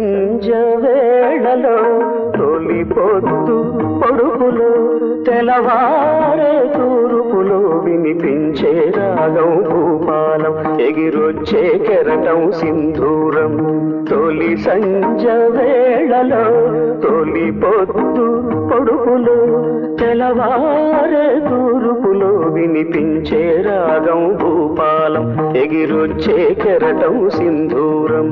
సంజ వేళలో తొలి పొద్దు పొడుపులో తెలవారే తూర్పులో వినిపించే రాగం భూపాలం ఎగిరొచ్చే కెరటం సింధూరం తొలి సంజ వేళలో తొలి పొద్దు పొడుపులో తెలవారే తూర్పులో వినిపించే రాగం భూపాలం ఎగిరొచ్చే కెరటం సింధూరం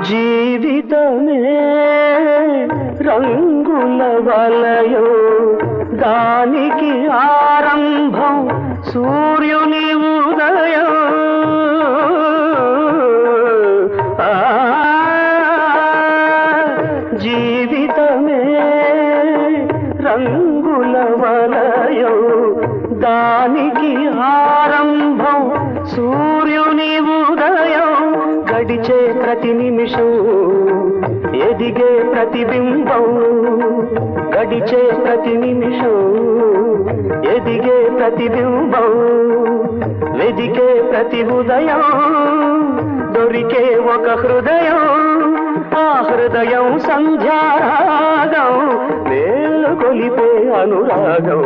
జీవితమే రంగుల వలయో దానికి ఆరంభం సూర్యుని ఉదయం జీవితమే రంగుల వలయో దానికి ఆరంభం సూర్యుని ఉదయం గడిచే ప్రతి నిమిషం ఎదిగే ప్రతిబింబం గడిచే ప్రతి నిమిషం ఎదిగే ప్రతిబింబం వెదికే ప్రతి ఉదయం దొరికే ఒక హృదయం ఆ హృదయం సంధ్యారాగం వేలు కొలిపే అనురాగం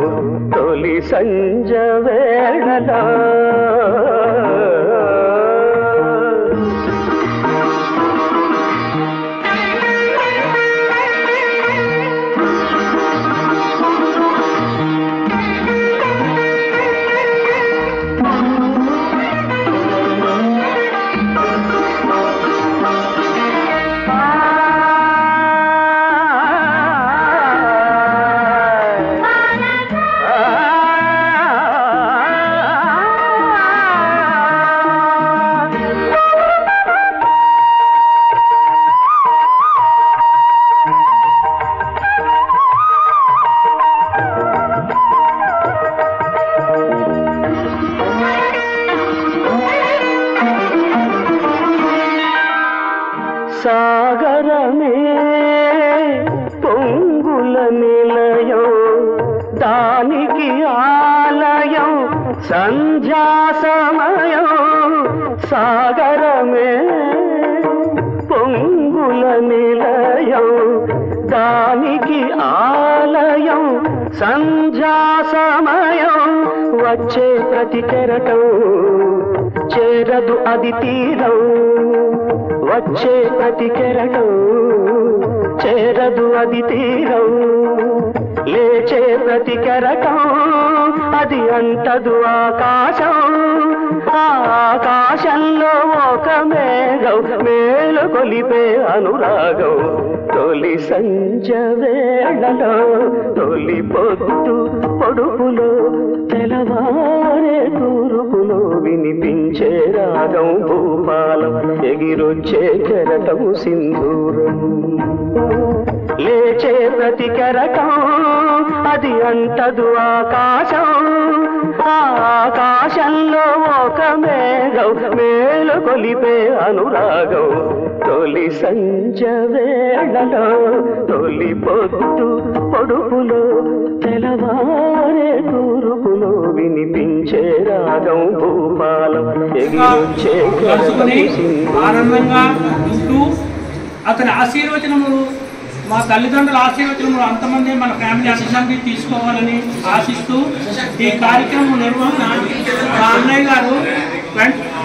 తొలి సంజ వేళలో సాగరమే పొంగుల నిలయం దానికి ఆలయం సంధ్యా సమయం సాగరమే పొంగుల నిలయం దానికి ఆలయం సంధ్యా సమయం వచ్చే ప్రతి కెరటం చేరదు అది తీరం వచ్చే ప్రతి కెరటం చేరదు అది తీరం లేచే ప్రతి కెరటం అది అంటదు ఆకాశం ఆకాశంలో ఒక మేఘం మేలు కొలిపే అనురాగం తొలి సంజ వేళలో తొలి పొద్దు పొడుపులో తెలవారే తూర్పులో వినిపించే రాగం భూపాలం ఎగిరొచ్చే కెరటం సింధూరం లేచే ప్రతి కెరటం అది అంటదు ఆకాశం ఆకాశంలో ఒక మేఘం మేలు కొలిపే అనురాగం తొలి సంజ వేళలో తొలి పొద్దు పొడుపులో తెలవారే తూర్పులో వినిపించే రాగం భూపాలం ఎగిరొచ్చే కెరటం సింధూరం అతని ఆశీర్వచనములు మా తల్లిదండ్రుల ఆశీర్వచనములు అంతమంది మన ఫ్యామిలీ అందరినీ తీసుకోవాలని ఆశిస్తూ ఈ కార్యక్రమం నిర్వహణ మా అన్నయ్య గారు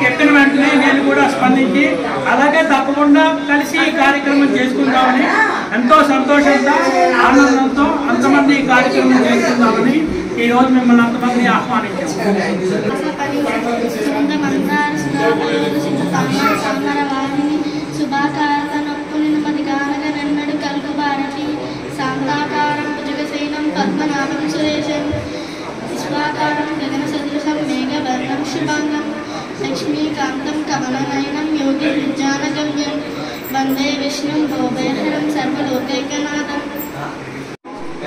చెప్పిన వెంటనే నేను కూడా స్పందించి అలాగే తప్పకుండా కలిసి ఈ కార్యక్రమం చేసుకుందామని ఎంతో సంతోషంగా ఆనందంతో అంతమంది ఈ కార్యక్రమం చేసుకుందామని ఈరోజు మిమ్మల్ని అంతమంది ఆహ్వానించాము. శాంతాకారం భుజగసేనం పద్మనాభం సురేశం విశ్వాకారం గగన సదృశం మేఘవర్ణం శుభాంగం లక్ష్మీకాంతం కమలనయనం యోగి విజ్ఞానగమ్యం వందే విష్ణుం భోగేహరం సర్వలోకైకనాథం.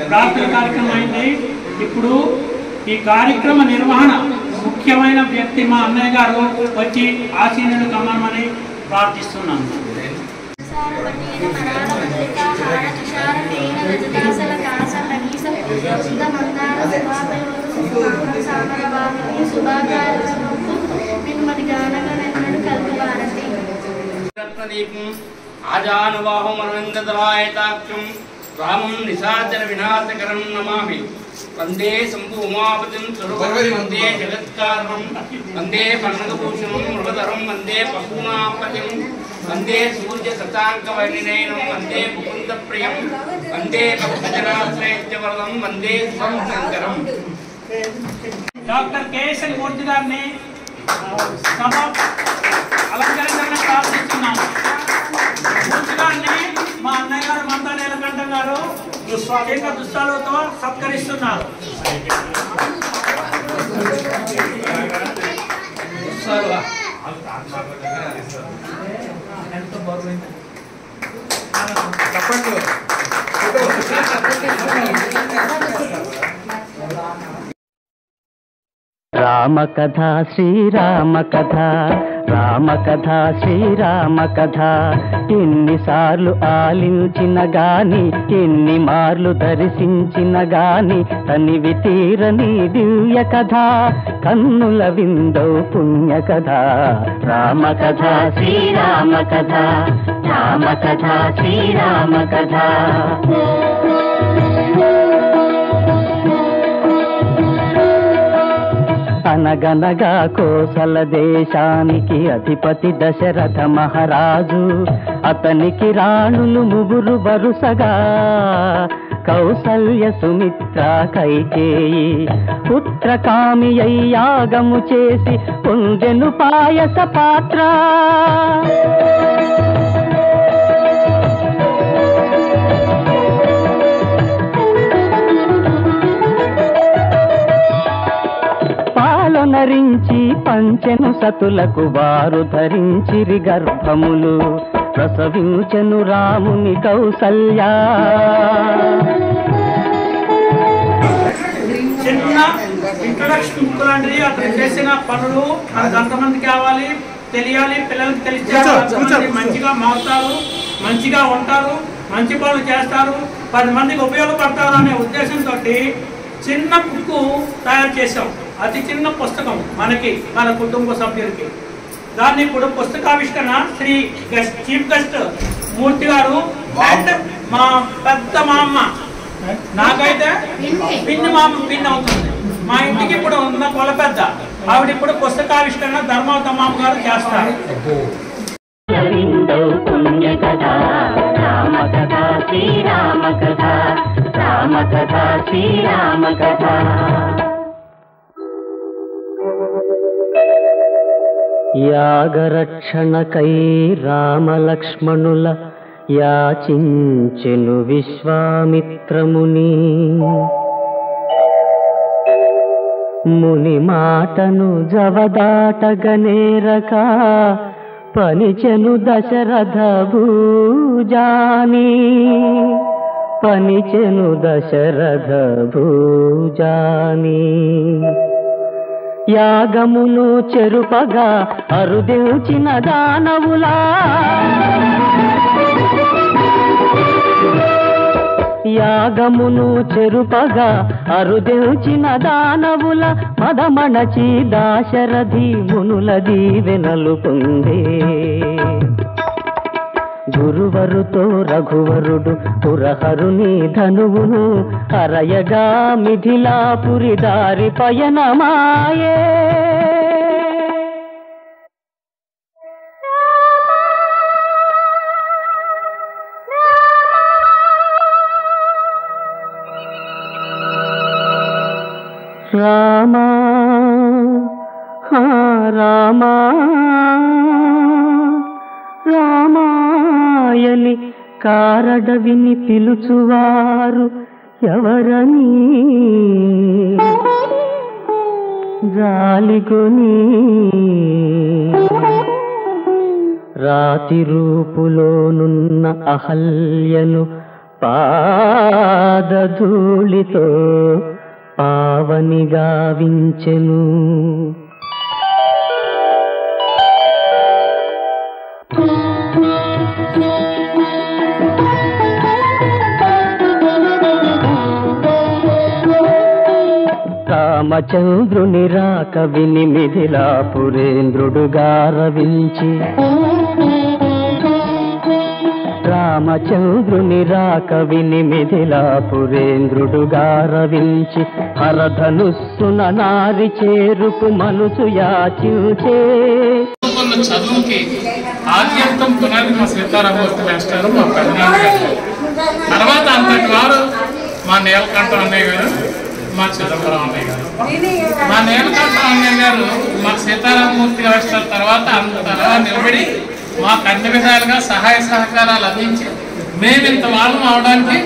ప్రార్థన కార్యక్రమం అయింది. ఇప్పుడు ఈ కార్యక్రమ నిర్వహణ ముఖ్యమైన వ్యక్తి మా అన్నయ్య గారు వచ్చి ఆశీనులు కమ్మని ప్రార్థిస్తున్నాను. ఆజానుబాహుమరవిందదలాయతాక్షం రామం నిశాచర వినాశకరం నమామి. వందే శంభు ఉమాపతిం స్వరూపం వందే జగత్కారణం వందే పన్నగభూషణం మృగధరం వందే పశూనాపతిం వందే సూర్య శతాంకవర్ణినయనం వందే ముకుంద ప్రియం వందే భక్తజనాశ్రయవరదం వందే శంకరం. డాక్టర్ కేఎస్ఎల్ మూర్తి గారిని సభ అలంకరించాలని ప్రార్థిస్తున్నాను. మూర్తి గారిని మా అన్నయ్య గారు మంతా నీలకంఠ గారు దుస్తాలతో సత్కరిస్తున్నారు. రామ కథ శ్రీరామ కథ, రామ కథ శ్రీరామ కథ. ఎన్నిసార్లు ఆలించిన గాని, ఎన్ని మార్లు దర్శించిన గాని తనివి తీరని దివ్య కథ, కన్నుల విందో పుణ్య కథ. రామ కథ శ్రీరామ కథ, రామ కథ శ్రీరామ కథ. అనగనగా కోసల దేశానికి అధిపతి దశరథ మహారాజు, అతనికి రాణులు ముగ్గురు వరుసగా, కౌసల్య సుమిత్ర కైకేయి. పుత్రకామి అయి యాగము చేసి పొందెను పాయస పాత్ర. నరించి పంచెను సతులకు, వారు ధరించిరి గర్భములు, ప్రసవించెను రాముని కౌసల్య. చిన్న ఇంట్రొడక్షన్ బుక్ లాంటిది. అతను చేసిన పనులు మనకు అంతమంది కావాలి, తెలియాలి, పిల్లలకు తెలిస్తే మంచిగా మారుతారు, మంచిగా ఉంటారు, మంచి పనులు చేస్తారు, 10 మందికి ఉపయోగపడతారు అనే ఉద్దేశంతో చిన్న బుక్ తయారు చేశాం. అతి చిన్న పుస్తకం మనకి, మన కుటుంబ సభ్యులకి. దాన్ని ఇప్పుడు పుస్తకావిష్కరణ శ్రీ చీఫ్ గెస్ట్ మూర్తి గారు అండ్ మా పెద్ద మా అమ్మ, నాకైతే పిన్ని మామ పిన్ని అవుతుంది, మా ఇంటికి ఇప్పుడు ఉన్న కొల పెద్ద ఆవిడ ఇప్పుడు పుస్తకావిష్కరణ ధర్మావత మామ గారు చేస్తారు. రామ కథ శ్రీరామ కథ, రామ కథ శ్రీరామ కథ. యాగరక్షణకై రామలక్ష్మణుల యాచించెను విశ్వామిత్రముని, ముని మాటను జవదాటగనేరక పనిచెను దశరథ భూజాని, పనిచెను దశరథ భూజాని. యాగమును చెరుపగా అరుదించిన దానవులా, యాగమును చెరుపగా అరుదించిన దానవుల మదమణచి దాశరథి మునుల దీవెనలు పొందే. గురువరుతో రఘువరుడు పురహరుని ధనువును అరయగా మిథిలాపురి దారి పయనమాయే. రామా రామా రామాయని కారడవిని పిలుచువారు ఎవరని జాలిగొని రాతి రూపులోనున్న అహల్యను పాదధూళితో పావని గావించెను. రామచంద్రుని రాక విని మిథిలాపురేంద్రుడు గారవించి, రామచంద్రుని రాక విని మిథిలాపురేంద్రుడు గారవించి, హరధనుస్సున నారి చేరుకు మనసు యాచించే. చదువుకి ఆద్యంతం పునాది మా సీతారామూర్తి మాస్టారు, మా పెద్దనాన్నగారు. తర్వాత అంతటి వారు మా నీలకంఠం అన్నయ్య గారు, మా చిదంబరం అన్నయ్య గారు. మా నీలకంఠం అన్నయ్య గారు మా సీతారామూర్తి మాస్టర్ తర్వాత అంతలా నిలబడి మాకు అన్ని విధాలుగా సహాయ సహకారాలు అందించి మేము ఇంత వాళ్ళం అవడానికి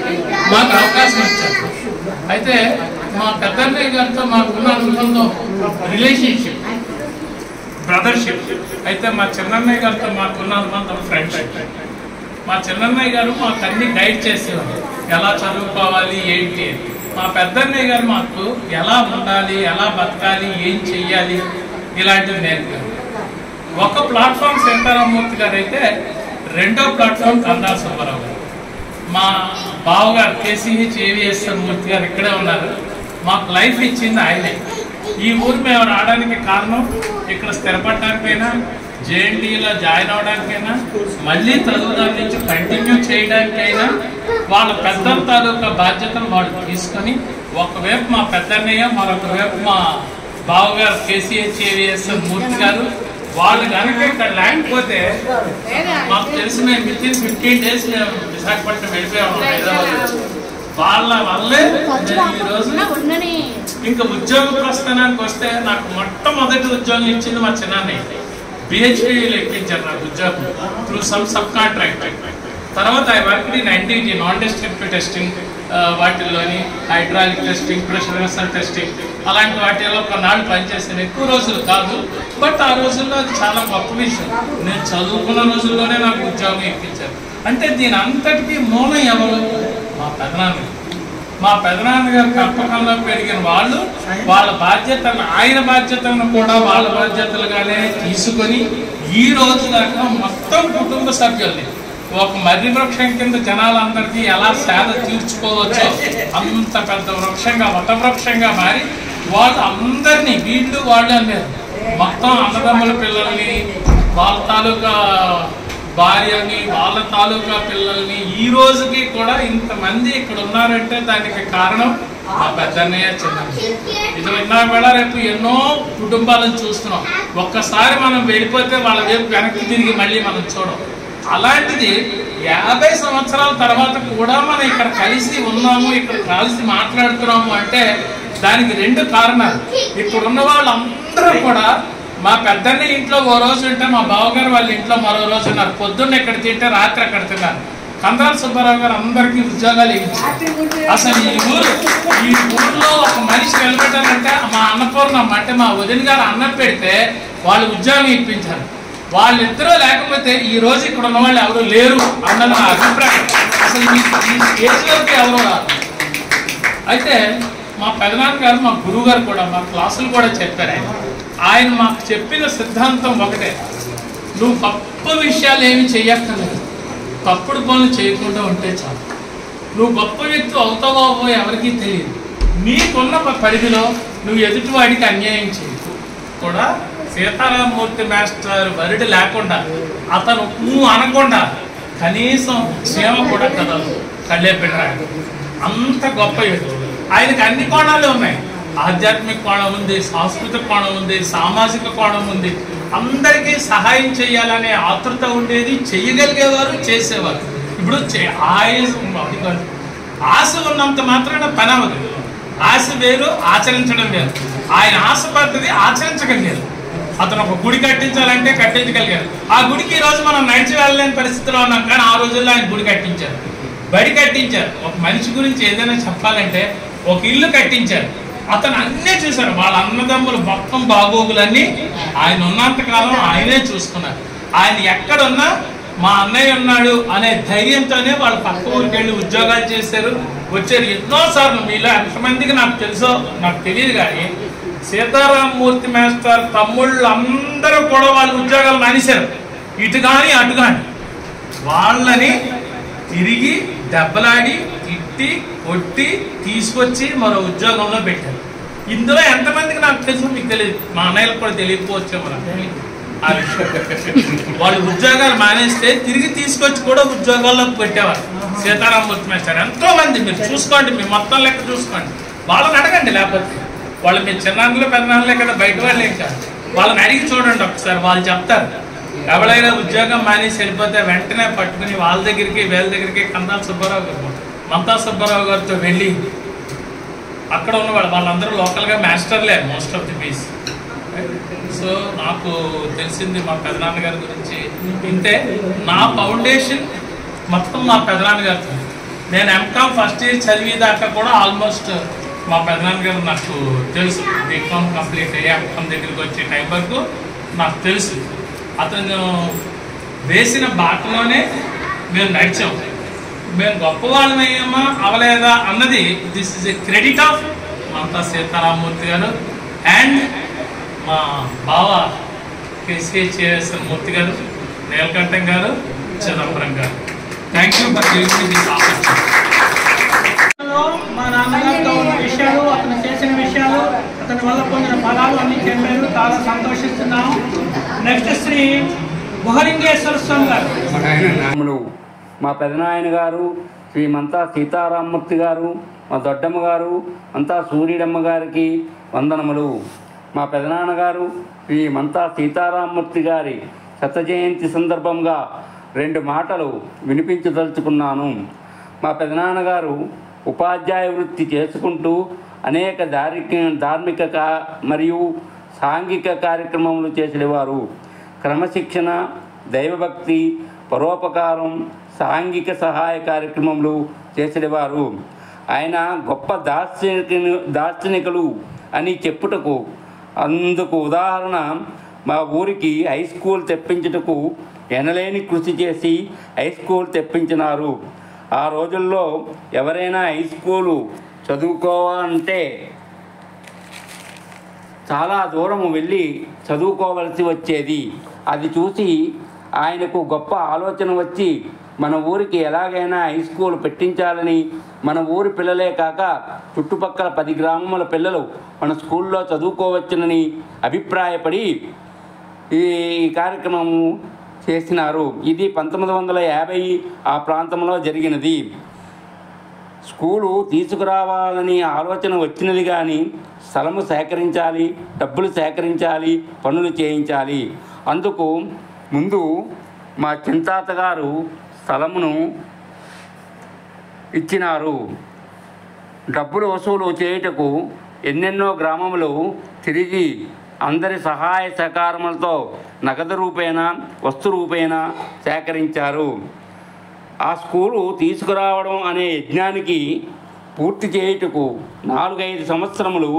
మాకు అవకాశం ఇచ్చారు. అయితే మా పెద్దన్నయ్య గారితో మాకున్న అనుబంధం రిలేషన్షిప్, బ్రదర్షిప్. అయితే మా చిన్నన్నయ్య గారితో మాకున్న అనుబంధం ఫ్రెండ్షిప్. మా చిన్నన్నయ్య గారు మాకు అన్ని గైడ్ చేసేవారు, ఎలా చదువుకోవాలి ఏంటి. మా పెద్దన్నయ్య గారు మాకు ఎలా ఉండాలి, ఎలా బతకాలి, ఏం చెయ్యాలి ఇలాంటివి నేర్పారు. ఒక ప్లాట్ఫామ్ సీతారామూర్తి గారు అయితే, రెండో ప్లాట్ఫామ్ కందాల సుబ్బారావు గారు. మా బావగారు కేసీహెచ్ ఏవిఎస్ఎన్ మూర్తి గారు ఇక్కడే ఉన్నారు. మాకు లైఫ్ ఇచ్చింది ఆయనే. ఈ ఊరు మేము రావడానికి కారణం, ఇక్కడ స్థిరపడడానికైనా, జేఎన్టీలో జాయిన్ అవడానికైనా, మళ్ళీ చదువుదాని నుంచి కంటిన్యూ చేయడానికైనా వాళ్ళ పెద్దల తాలూకా బాధ్యతను వాళ్ళు తీసుకొని, ఒకవైపు మా పెద్దన్నయ్య, మరొక వైపు మా బావగారు కేసీహెచ్ ఏవిఎస్ఎన్ మూర్తి గారు, వాళ్ళు కనుక ఇక్కడ లేకపోతే మాకు తెలిసిన వితిన్ 15 days మేము విశాఖపట్నం వెళ్ళిపోయాము హైదరాబాద్. వాళ్ళ వల్లే ఈ రోజు ఇంకా ఉద్యోగ ప్రస్థానానికి వస్తే నాకు మొట్టమొదటి ఉద్యోగం ఇచ్చింది మా చిన్నన్నయ్య. బిహెచ్పీలో ఎక్కించారు నాకు ఉద్యోగం త్రూ సబ్ కాంట్రాక్ట్. తర్వాత I work in NDT, non destructive testing, వాటిల్లోని hydraulic testing, pressure vessel testing, అలాంటి వాటిల్లో కొన్నాళ్ళు పనిచేసాను. ఎక్కువ రోజులు కాదు, బట్ ఆ రోజుల్లో అది చాలా గొప్ప విషయం. నేను చదువుకున్న రోజుల్లోనే నాకు ఉద్యోగం ఎక్కించారు. అంటే దీని అంతటికీ మూలం ఎవరు? మా పెదనాన్న. మా పెదనాన్నగారు కప్పకంలో పెరిగిన వాళ్ళు వాళ్ళ బాధ్యతలను, ఆయన బాధ్యతలను కూడా వాళ్ళ బాధ్యతలుగానే తీసుకొని ఈ రోజు దాకా మొత్తం కుటుంబ సభ్యుల్ని ఒక మర్రి వృక్షం కింద జనాలందరికీ ఎలా సేద తీర్చుకోవచ్చో అంత పెద్ద వృక్షంగా, వటవృక్షంగా మారి వాళ్ళు అందరినీ, వీళ్ళు వాళ్ళు అన్నారు, మొత్తం అన్నదమ్ముల పిల్లల్ని, వాళ్ళ తాలూకా భార్యని, వాళ్ళ తాలూకా పిల్లల్ని ఈ రోజుకి కూడా ఇంతమంది ఇక్కడ ఉన్నారంటే దానికి కారణం మా పెద్దన్నయ్య, చిన్నయ్య. ఇది విన్నా కూడా రేపు ఎన్నో కుటుంబాలను చూస్తున్నాం. ఒక్కసారి మనం వెళ్ళిపోతే వాళ్ళ వైపు వెనక్కి తిరిగి మళ్ళీ మనం చూడం. అలాంటిది 50 సంవత్సరాల తర్వాత కూడా మనం ఇక్కడ కలిసి ఉన్నాము, ఇక్కడ కలిసి మాట్లాడుతున్నాము అంటే దానికి 2 కారణాలు. ఇక్కడ ఉన్న వాళ్ళందరూ కూడా మా పెద్దన్న ఇంట్లో ఓ రోజు ఉంటే మా బావగారు వాళ్ళ ఇంట్లో మరో రోజు ఉన్నారు. పొద్దున్న ఎక్కడ తింటే రాత్రి అక్కడ తిన్నారు. కందాల సుబ్బారావు గారు అందరికీ ఉద్యోగాలు ఇచ్చారు. అసలు ఈ ఊర్లో ఒక మనిషి నిలబెట్టాలంటే మా అన్నపూర్ణమ్మ అంటే మా వదిన గారు అన్నం పెడితే వాళ్ళు ఉద్యోగం ఇప్పించారు. వాళ్ళిద్దరూ లేకపోతే ఈ రోజు ఇక్కడ ఉన్న వాళ్ళు ఎవరు లేరు అన్నది నా అభిప్రాయం. అసలు ఈ స్టేజ్ వరకు ఎవరు రాదు. అయితే మా పెదనాన్న గారు, మా గురువు గారు కూడా మా క్లాసులు కూడా చెప్పారు. ఆయన మాకు చెప్పిన సిద్ధాంతం ఒకటే, నువ్వు గొప్ప విషయాలు ఏమి చెయ్యక్కర్లేదు, తప్పుడు పనులు చేయకుండా ఉంటే చాలు. నువ్వు గొప్ప వ్యక్తి అవుతావో ఎవరికీ తెలియదు. నీకున్న పరిధిలో నువ్వు ఎదుటివాడికి అన్యాయం చేయకు. కూడా సీతారామూర్తి మాస్టర్ వరుడు లేకుండా, అతను నువ్వు అనకుండా కనీసం సేవ కూడా కదలదు, కళ్ళే పెట్టాడు. అంత గొప్ప వ్యక్తి. ఆయనకి అన్ని కోణాలు ఉన్నాయి. ఆధ్యాత్మిక కోణం ఉంది, సాంస్కృతిక కోణం ఉంది, సామాజిక కోణం ఉంది. అందరికీ సహాయం చేయాలనే ఆతృత ఉండేది. చేయగలిగేవారు, చేసేవారు. ఇప్పుడు ఆశ ఉన్నంత మాత్రాన పని అవ్వదు. ఆశ వేరు, ఆచరించడం వేరు. ఆయన ఆశ పద్ధతి ఆచరించగలిగారు. అతను ఒక గుడి కట్టించాలంటే కట్టించగలిగారు. ఆ గుడికి ఈ రోజు మనం నడిచి వెళ్ళలేని పరిస్థితిలో ఉన్నాం, కానీ ఆ రోజుల్లో ఆయన గుడి కట్టించారు, బడి కట్టించారు. ఒక మనిషి గురించి ఏదైనా చెప్పాలంటే ఒక ఇల్లు కట్టించారు. అతను అన్నీ చూశారు. వాళ్ళ అన్నదమ్ములు మొత్తం బాగోగులన్నీ ఆయన ఉన్నంతకాలం ఆయనే చూసుకున్నారు. ఆయన ఎక్కడున్నా మా అన్నయ్య ఉన్నాడు అనే ధైర్యంతోనే వాళ్ళు పక్క ఊరికి వెళ్ళి ఉద్యోగాలు చేశారు, వచ్చారు. ఎన్నోసార్లు మీలో ఎంతమందికి నాకు తెలుసో నాకు తెలియదు, కానీ సీతారామమూర్తి మాస్టర్ తమ్ముళ్ళు అందరూ కూడా వాళ్ళు ఉద్యోగాలు మానేశారు. ఇటు కానీ అటు కానీ వాళ్ళని తిరిగి దెబ్బలాడి తిట్టి కొట్టి తీసుకొచ్చి మరో ఉద్యోగంలో పెట్టారు. ఇందులో ఎంతమందికి నాకు తెలుసు మీకు తెలియదు, మా అన్నయ్యలకు కూడా తెలియకపోవచ్చేమో నాకు తెలియదు ఆ విషయం. వాళ్ళు ఉద్యోగాలు మానేస్తే తిరిగి తీసుకొచ్చి కూడా ఉద్యోగాల్లో పెట్టేవారు సీతారామమూర్తి మాస్టర్. ఎంతో మంది మీరు చూసుకోండి, మీ మొత్తం లెక్క చూసుకోండి, వాళ్ళని అడగండి. లేకపోతే వాళ్ళు మీ చిన్నాన్నలు పెద్దనాన్నలే కదా, బయట వాళ్ళే కాదు. వాళ్ళని అడిగి చూడండి ఒకసారి, వాళ్ళు చెప్తారు. ఎవరైనా ఉద్యోగం మానేసి వెళ్ళిపోతే వెంటనే పట్టుకుని వాళ్ళ దగ్గరికి వీళ్ళ దగ్గరికి కందాల సుబ్బారావు గారు, మంతా సుబ్బారావు గారితో వెళ్ళి అక్కడ ఉన్న వాళ్ళందరూ లోకల్గా మాస్టర్లే most of the piece. So నాకు తెలిసింది మా పెదనాన్నగారి గురించి ఇంతే. నా ఫౌండేషన్ మొత్తం మా పెదనాన్నగారితో. నేను ఎంకామ్ ఫస్ట్ ఇయర్ చదివేదాకా కూడా ఆల్మోస్ట్ మా పెదనాన్నగారు నాకు తెలుసు. బీకామ్ కంప్లీట్ అయ్యి ఎంకామ్ దగ్గరికి వచ్చే టైం వరకు నాకు తెలుసు. అతను వేసిన బాటలోనే మేము నడిచాం. మేము గొప్పవాళ్ళమయ్యామా అవలేదా అన్నది this is a credit of Mantha Sitaramamurthy గారు అండ్ మా బావ కేసీహెచ్ఎస్ మూర్తి గారు, నీలకంఠం గారు, చిదంబరం గారు. Thank you for giving this opportunity. మా నాన్నగారితో ఉన్న విషయాలు, అతను చేసిన విషయాలు, అతని వల్ల పొందిన ఫలాలు అన్ని చెప్పారు. చాలా సంతోషిస్తున్నాము. నెక్స్ట్ శ్రీ బుహలింగేశ్వర స్వామి గారు. మా పెదనాయన గారు శ్రీ మంతా సీతారామమూర్తి గారు, మా దొడ్డమ్మ గారు, మంతా సూర్యుడమ్మ గారికి వందనములు. మా పెదనాన్నగారు శ్రీ మంతా సీతారామమూర్తి గారి శత జయంతి సందర్భంగా 2 మాటలు వినిపించదలుచుకున్నాను. మా పెదనాన్నగారు ఉపాధ్యాయ వృత్తి చేసుకుంటూ అనేక ధార్మిక మరియు సాంఘిక కార్యక్రమములు చేసేవారు. క్రమశిక్షణ, దైవభక్తి, పరోపకారం, సాంఘిక సహాయ కార్యక్రమములు చేసేవారు. ఆయన గొప్ప దార్శనికులు అని చెప్పుటకు అందుకు ఉదాహరణ మా ఊరికి హై స్కూల్ తెప్పించుటకు ఎనలేని కృషి చేసి హై స్కూల్ తెప్పించినారు. ఆ రోజుల్లో ఎవరైనా హై స్కూలు చదువుకోవాలంటే చాలా దూరం వెళ్ళి చదువుకోవలసి వచ్చేది. అది చూసి ఆయనకు గొప్ప ఆలోచన వచ్చి మన ఊరికి ఎలాగైనా హై స్కూల్ పెట్టించాలని, మన ఊరి పిల్లలే కాక చుట్టుపక్కల 10 గ్రామముల పిల్లలు మన స్కూల్లో చదువుకోవచ్చునని అభిప్రాయపడి ఈ కార్యక్రమం చేసినారు. ఇది 1950 ఆ ప్రాంతంలో జరిగినది. స్కూలు తీసుకురావాలని ఆలోచన వచ్చినది, కానీ స్థలము సేకరించాలి, డబ్బులు సేకరించాలి, పనులు చేయించాలి. అందుకు ముందు మా చింతాత గారు స్థలమును ఇచ్చినారు. డబ్బులు వసూలు చేయుటకు ఎన్నెన్నో గ్రామములు తిరిగి అందరి సహాయ సహకారములతో నగదు రూపేణ, వస్తు రూపేణ సేకరించారు. ఆ స్కూలు తీసుకురావడం అనే యజ్ఞానికి పూర్తి చేయుటకు 4-5 సంవత్సరములు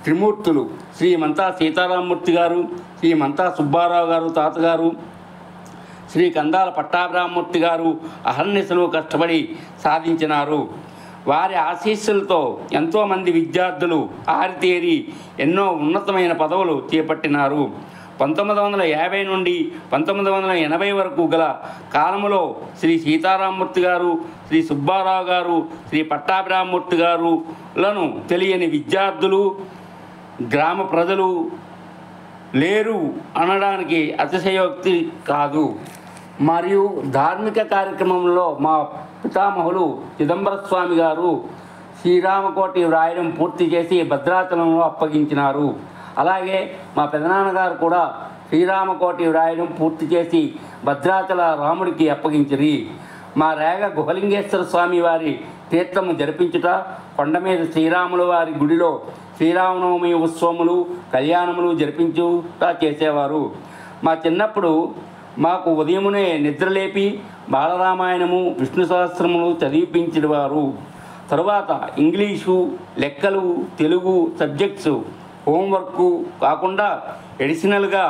త్రిమూర్తులు శ్రీ మంతా సీతారామమూర్తి గారు, శ్రీ మంతా సుబ్బారావు గారు తాతగారు, శ్రీ కందాల పట్టాభిరామమూర్తి గారు అహర్నిశలు కష్టపడి సాధించినారు. వారి ఆశీస్సులతో ఎంతోమంది విద్యార్థులు ఆరితేరి ఎన్నో ఉన్నతమైన పదవులు చేపట్టినారు. 1950 నుండి 1980 వరకు గల కాలములో శ్రీ సీతారామమూర్తి గారు, శ్రీ సుబ్బారావు గారు, శ్రీ పట్టాభిరామమూర్తి గారులను తెలియని విద్యార్థులు, గ్రామ ప్రజలు లేరు అనడానికి అతిశయోక్తి కాదు. మరియు ధార్మిక కార్యక్రమంలో మా పితామహులు చిదంబర స్వామి గారు శ్రీరామకోటి వ్రాయడం పూర్తి చేసి భద్రాచలంలో అప్పగించినారు. అలాగే మా పెదనాన్నగారు కూడా శ్రీరామకోటి వ్రాయడం పూర్తి చేసి భద్రాచల రాముడికి అప్పగించిరి. మా రేగ గుహలింగేశ్వర స్వామి వారి తీర్థము జరిపించుట, కొండ మీద శ్రీరాముల వారి గుడిలో శ్రీరామనవమి ఉత్సవములు, కళ్యాణములు జరిపించుట చేసేవారు. మా చిన్నప్పుడు మాకు ఉదయమునే నిద్రలేపి బాలరామాయణము, విష్ణు సహస్రములు చదివిపించేవారు. తరువాత ఇంగ్లీషు, లెక్కలు, తెలుగు సబ్జెక్ట్స్ హోంవర్క్ కాకుండా అడిషనల్గా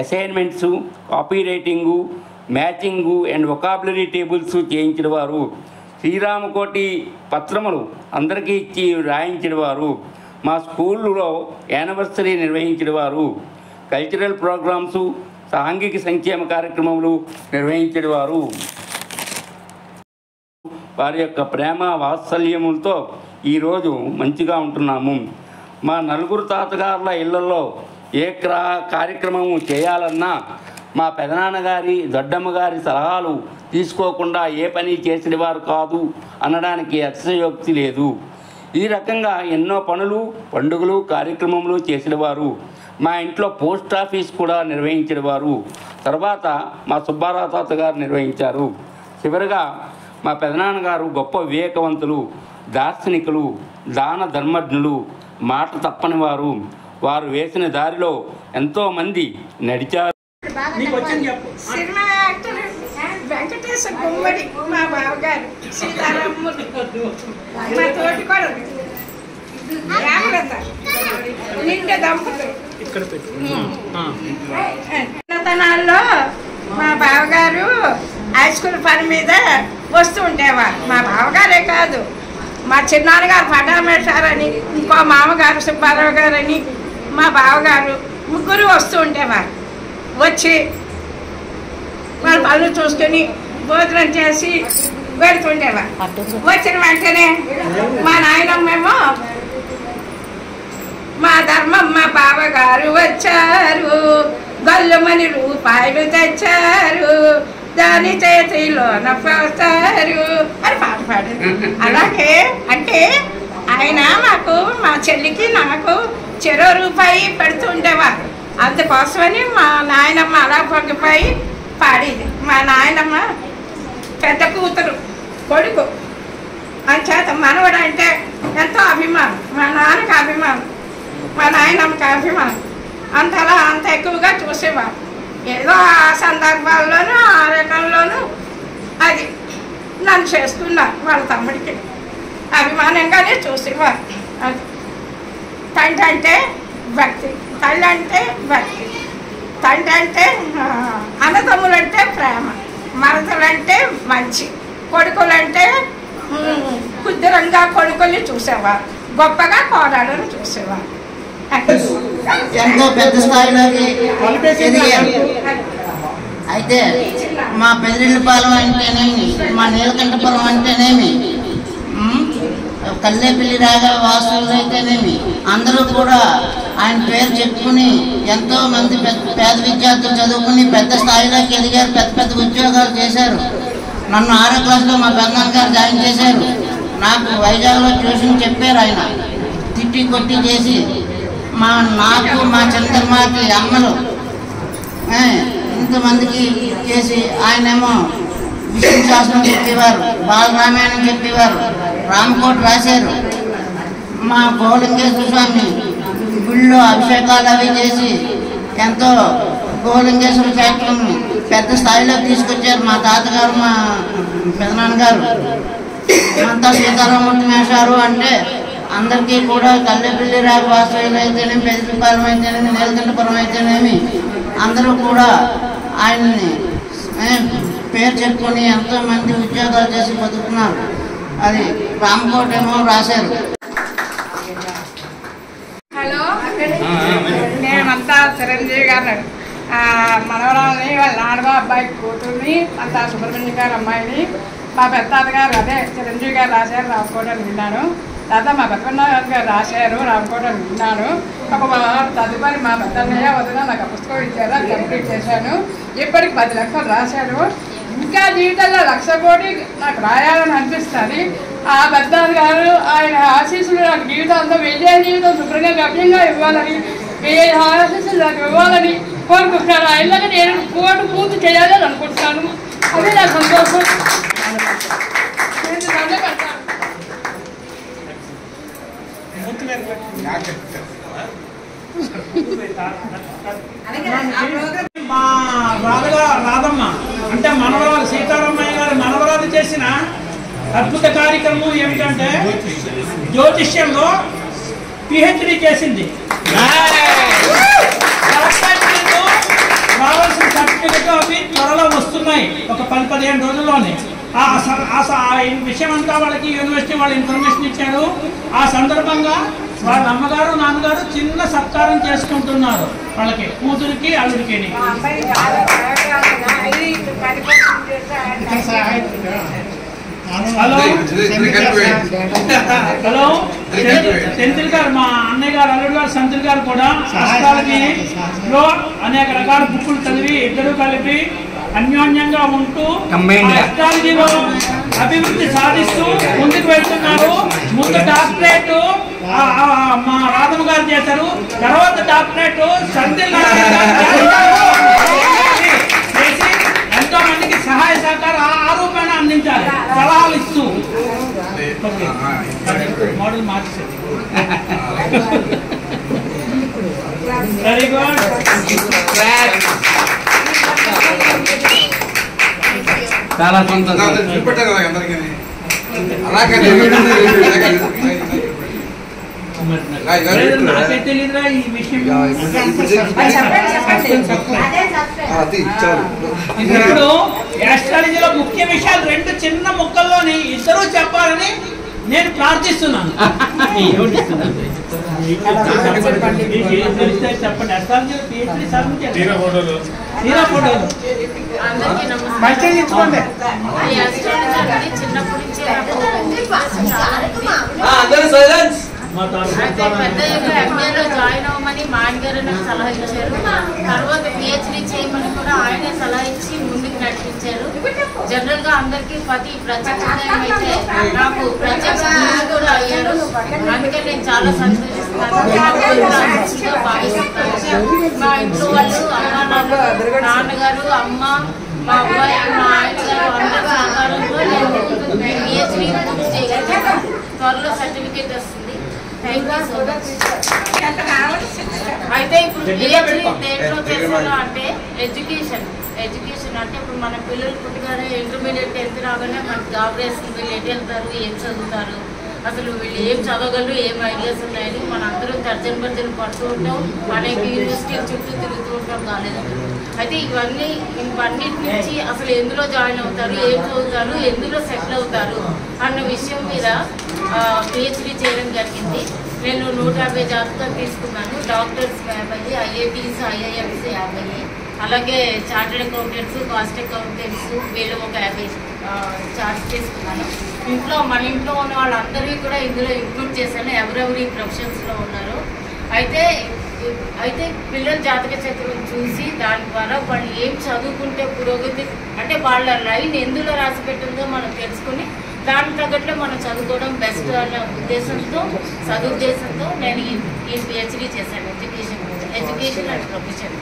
assignments, copy writing, matching and vocabulary tables చేయించిన వారు. శ్రీరామకోటి పత్రములు అందరికీ ఇచ్చి రాయించిన వారు. మా స్కూల్లో యానివర్సరీ నిర్వహించిన వారు. కల్చరల్ ప్రోగ్రామ్స్, సాంఘిక సంక్షేమ కార్యక్రమములు నిర్వహించిన వారు. వారి యొక్క ప్రేమ వాత్సల్యములతో ఈరోజు మంచిగా ఉంటున్నాము. మా నలుగురు తాతగారుల ఇళ్లలో ఏ కార్యక్రమము చేయాలన్నా మా పెదనాన్నగారి, దొడ్డమ్మగారి సలహాలు తీసుకోకుండా ఏ పని చేసిన వారు కాదు అనడానికి అతిశయోక్తి లేదు. ఈ రకంగా ఎన్నో పనులు, పండుగలు, కార్యక్రమములు చేసినవారు. మా ఇంట్లో పోస్ట్ ఆఫీస్ కూడా నిర్వహించిన వారు. తర్వాత మా సుబ్బారావు తాత గారు నిర్వహించారు. చివరిగా మా పెదనాన్నగారు గొప్ప వివేకవంతులు, దార్శనికులు, దాన ధర్మజ్ఞులు, మాట తప్పని వారు. వారు వేసిన దారిలో ఎంతోమంది నడిచారు. సినిమా యాక్టర్ వెంకటేశ్వర గుమ్మడి మా బావగారు, సీతారాములు మా తోటికోడలు రామలత, నిండు దంపతులు. చిన్నతనాల్లో మా బావగారు హై స్కూల్ పని మీద వస్తూ ఉండేవారు. మా బావగారే కాదు, మా చిన్నాన్నగారు పటామేశారని, ఇంకో మామగారు సుబ్బారావు గారని, మా బావగారు ముగ్గురు వస్తూ ఉండేవారు. వచ్చి వాళ్ళ పనులు చూసుకొని భోజనం చేసి వెళుతుండేవారు. వచ్చిన వెంటనే మా నాయనమ్మేమో, మా ధర్మమ్మ బావగారు వచ్చారు, గల్లుమని రూపాయలు తెచ్చారు, దాని చేతిలోన పోస్తారు అని పాట పాడారు. అలాగే అంటే ఆయన మాకు, మా చెల్లికి నాకు చెరో రూపాయి పెడుతూ ఉండేవారు. అందుకోసమని మా నాయనమ్మ అలా పొంగిపోయి పాడేది. మా నాయనమ్మ పెద్ద కూతురు, కొడుకు అంచేత మనవడు అంటే ఎంతో అభిమానం. మా నాన్నకి అభిమానం, మా నాయనమ్మకి అభిమానం. అంతలా అంత ఎక్కువగా చూసేవారు. ఏదో ఆ సందర్భాల్లోనూ, ఆ రకంలోనూ అది నన్ను చేసుకున్నారు. వాళ్ళ తమ్ముడికి అభిమానంగానే చూసేవారు. అది తండ్రి అంటే భక్తి, తల్లి అంటే భక్తి, తండ్రి అంటే అన్నదమ్ములంటే ప్రేమ, మరదలంటే మంచి, కొడుకులంటే కుద్దిరంగా కొడుకుల్ని చూసేవారు, గొప్పగా కోడలను చూసేవారు. ఎంతో పెద్ద స్థాయిలోకి ఎదిగారు. అయితే మా పెదిరెళ్ళపాలెం అంటేనేమి, మా నీలకంఠపురం అంటేనేమి, కల్లేపల్లి రాగా వాసులు అయితేనేమి అందరూ కూడా ఆయన పేరు చెప్పుకుని ఎంతో మంది పేద విద్యార్థులు చదువుకుని పెద్ద స్థాయిలోకి ఎదిగారు, పెద్ద పెద్ద ఉద్యోగాలు చేశారు. నన్ను 6వ క్లాస్లో మా పెద్దనాన్న గారు జాయిన్ చేశారు. నాకు వైజాగ్లో ట్యూషన్ చెప్పారు. ఆయన తిట్టి కొట్టి చేసి నాకు మా చంద్రమాకి అమ్మలు ఇంతమందికి చేసి ఆయనేమో విష్ణు శాస్త్రం చెప్పేవారు, బాలరామాయణం చెప్పేవారు, రామకోట రాశారు. మా గోలింగేశ్వర స్వామి గుళ్ళో అభిషేకాలు అవి చేసి ఎంతో గోలింగేశ్వర క్షేత్రం పెద్ద స్థాయిలో తీసుకొచ్చారు. మా తాతగారు, మా పెదనాన్నగారు అంతా సీతారామూర్తి వేశారు. అంటే అందరికీ కూడా కల్లెపల్లి రాగ వాసవులు అయితేనేమి, పెద్దపాలెం అయితేనేమి, నీలకంఠపురం అయితేనేమి అందరూ కూడా ఆయన్ని పేరు చెప్పుకొని ఎంతోమంది ఉద్యోగాలు చేసి బతుకుతున్నారు. అది రామకోట ఏమో రాశారు. హలో, నేనంతా చిరంజీవి గారు మనవరాలని, వాళ్ళ నాన్నగా అబ్బాయి కూతుర్ని, అంతా సుబ్రహ్మణ్యం గారు అమ్మాయిని, మా పెద్దగారు అదే చిరంజీవి గారు రాశారు రామకోట అని విన్నాను. తర్వాత మా పెద్దన్న గారు రాశారు రామకోట అని విన్నాను. తదుపరి మా పెద్దన్నయ్య వదిన నాకు పుస్తకం ఇచ్చారు, అది కంప్లీట్ చేశాను. ఇప్పటికి 10 లక్షలు రాశాను. ఇంకా జీవితంలో 1,00,000 కోటి నాకు రాయాలని అనిపిస్తుంది. ఆ పెద్దన్న గారు ఆయన ఆశీస్సులు నాకు జీవితంలో విజయ జీవితం శుభ్రంగా గమ్యంగా ఇవ్వాలని, ఆశీస్సులు నాకు ఇవ్వాలని కోరుకుంటున్నాను. ఆయనగా నేను కోటి పూర్తి చేయాలని అనుకుంటున్నాను. అదే నా సంతోషం. మా రాధమ్మ అంటే మనవరాలు సీతారామయ్య గారు మనవరాలు చేసిన అద్భుత కార్యక్రమం ఏమిటంటే జ్యోతిష్యంలో PhD చేసింది. రావాల్సిన సర్టిఫికెట్ అవి త్వరలో వస్తున్నాయి, ఒక 10-15 రోజుల్లోనే. ఈ విషయం అంతా వాళ్ళకి యూనివర్సిటీ వాళ్ళు ఇన్ఫర్మేషన్ ఇచ్చారు. ఆ సందర్భంగా వాళ్ళ అమ్మగారు నాన్నగారు చిన్న సత్కారం చేసుకుంటున్నారు వాళ్ళకి, కూతురికి అల్లుడికి. హలో హలో సెంథిల్ గారు, మా అన్నయ్య గారు అల్లుడు గారు సెంథిల్ గారు కూడా అస్ట్రాలజీలో అనేక రకాల బుక్కులు చదివి ఇద్దరు కలిపి అన్యోన్యంగా ఉంటూ అస్ట్రాలజీలో అభివృద్ధి సాధిస్తూ ముందుకు వెళ్తున్నారు. ముందు డాక్టరేట్ మా రాధమ్మ గారు చేశారు, తర్వాత డాక్టరేట్ సెంథిల్ చేసి ఎంతో మందికి సహాయ సహకారం ఆ రూపాయన అందించాలి, సలహాలు ఇస్తూ. మోడల్ మార్చేది. Very good. చాలా సంతోషం. నాకే తెలియదురా ఈ విషయం. ఇప్పుడు ఆస్ట్రాలజీలో ముఖ్య విషయాలు 2 చిన్న ముక్కల్లోని ఇద్దరూ చెప్పాలని నేను ప్రార్థిస్తున్నాను. చెప్పండి. ఆస్ట్రాలజీలో PhD సాధించారు. హీరా ఫోటోలు ఇచ్చుకోండి. చిన్నప్పటి నుంచి ఎంఏలో జాయిన్ అవ్వమని మా ఆయనగారు నాకు సలహా ఇచ్చారు. తర్వాత PhD చేయమని కూడా ఆయనే సలహా ఇచ్చి ముందుకు నడిపించారు. జనరల్ గా అందరికి ప్రత్యక్ష అయితే నాకు ప్రత్యక్ష కూడా అయ్యారు. అందుకే నేను చాలా సంతోషిస్తున్నాను, భావిస్తున్నాను. మా ఇంట్లో వాళ్ళు అమ్మ, నాన్నగారు, అమ్మ, మా అబ్బాయి, మా ఆయన గారు అందరి సహకారంలో నేను PhD పూర్తి చేయగలిగాను. త్వరలో సర్టిఫికేట్ వస్తుంది. అయితే ఇప్పుడు PhD దేంట్లో చేస్తాను అంటే ఎడ్యుకేషన్ అంటే ఇప్పుడు మన పిల్లలు పుట్టగానే ఇంటర్మీడియట్ 10th రాగానే మనకి జాబ్ వేస్తుంది. వీళ్ళు ఎటు వెళ్తారు, ఏం చదువుతారు, అసలు వీళ్ళు ఏం చదవగలరు, ఏం ఐడియాస్ ఉన్నాయని మన అందరూ తర్జన పడుతూ ఉంటాం. అనేక యూనివర్సిటీల చుట్టూ తిరుగుతూ ఉంటాం కాలేదు. అయితే ఇవన్నిటి నుంచి అసలు ఎందులో జాయిన్ అవుతారు, ఏం చదువుతారు, ఎందులో సెటిల్ అవుతారు అన్న విషయం మీద PhD చేయడం జరిగింది. నేను 150 జాతకాలు తీసుకున్నాను. డాక్టర్స్ 50, IITs, IIMs 50, అలాగే చార్టెడ్ అకౌంటెంట్స్, కాస్ట్ అకౌంటెంట్స్ వీళ్ళు ఒక 50 చార్ట్స్ తీసుకున్నాను. మన ఇంట్లో ఉన్న వాళ్ళందరికీ కూడా ఇందులో ఇంక్లూడ్ చేశాను, ఎవరెవరు ఈ ప్రొఫెషన్స్లో ఉన్నారు. అయితే పిల్లల జాతక చక్రం చూసి దాని ద్వారా వాళ్ళు ఏం చదువుకుంటే పురోగతి అంటే వాళ్ళ లైన్ ఎందులో రాసి పెట్టిందో మనం తెలుసుకుని దానికి తగ్గట్లో మనం చదువుకోవడం బెస్ట్ అన్న సదుద్దేశంతో నేను ఈ PhD చేశాను. Education and profession.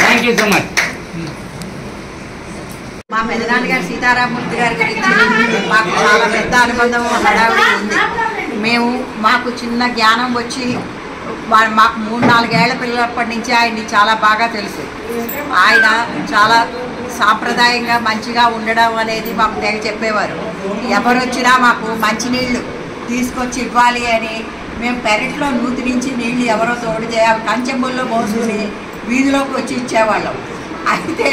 Thank you so much. మా పెదనాన్నగారు సీతారామూర్తి గారి గురించి మాకు చాలా పెద్ద అనుబంధం హడావిడి ఉంది. మాకు చిన్న జ్ఞానం వచ్చి మాకు 3-4 ఏళ్ల పిల్లలప్పటి నుంచి ఆయన్ని చాలా బాగా తెలుసు. ఆయన చాలా సాంప్రదాయంగా మంచిగా ఉండడం అనేది మాకు తెగ చెప్పేవారు. ఎవరు వచ్చినా మాకు మంచినీళ్ళు తీసుకొచ్చి ఇవ్వాలి అని మేము పెరట్లో నూతి నుంచి నీళ్ళు ఎవరో తోడు చేయాలి కంచెంబుల్లో మోసుకుని వీధిలోకి వచ్చి ఇచ్చేవాళ్ళం. అయితే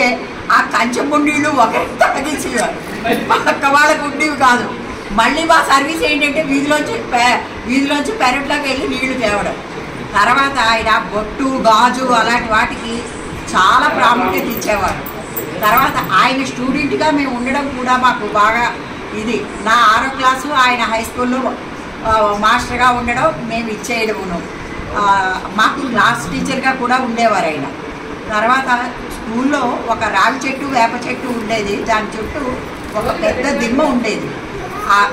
ఆ కంచెంబు నీళ్ళు ఒకరికి తాగించేవారు, పక్క వాళ్ళకు ఉండేవి కాదు. మళ్ళీ మా సర్వీస్ ఏంటంటే వీధిలోంచి పెరట్లోకి వెళ్ళి నీళ్లు తేవడం. తర్వాత ఆయన బొట్టు, గాజు అలాంటి వాటికి చాలా ప్రాముఖ్యత ఇచ్చేవారు. తర్వాత ఆయన స్టూడెంట్గా మేము ఉండడం కూడా మాకు బాగా ఇది. నా 6వ క్లాసు ఆయన హై స్కూల్లో మాస్టర్గా ఉండడం, మేము ఇచ్చేయడమును. మాకు క్లాస్ టీచర్గా కూడా ఉండేవారు ఆయన. తర్వాత స్కూల్లో ఒక రావి చెట్టు, వేప చెట్టు ఉండేది. దాని చుట్టూ ఒక పెద్ద దిమ్మ ఉండేది.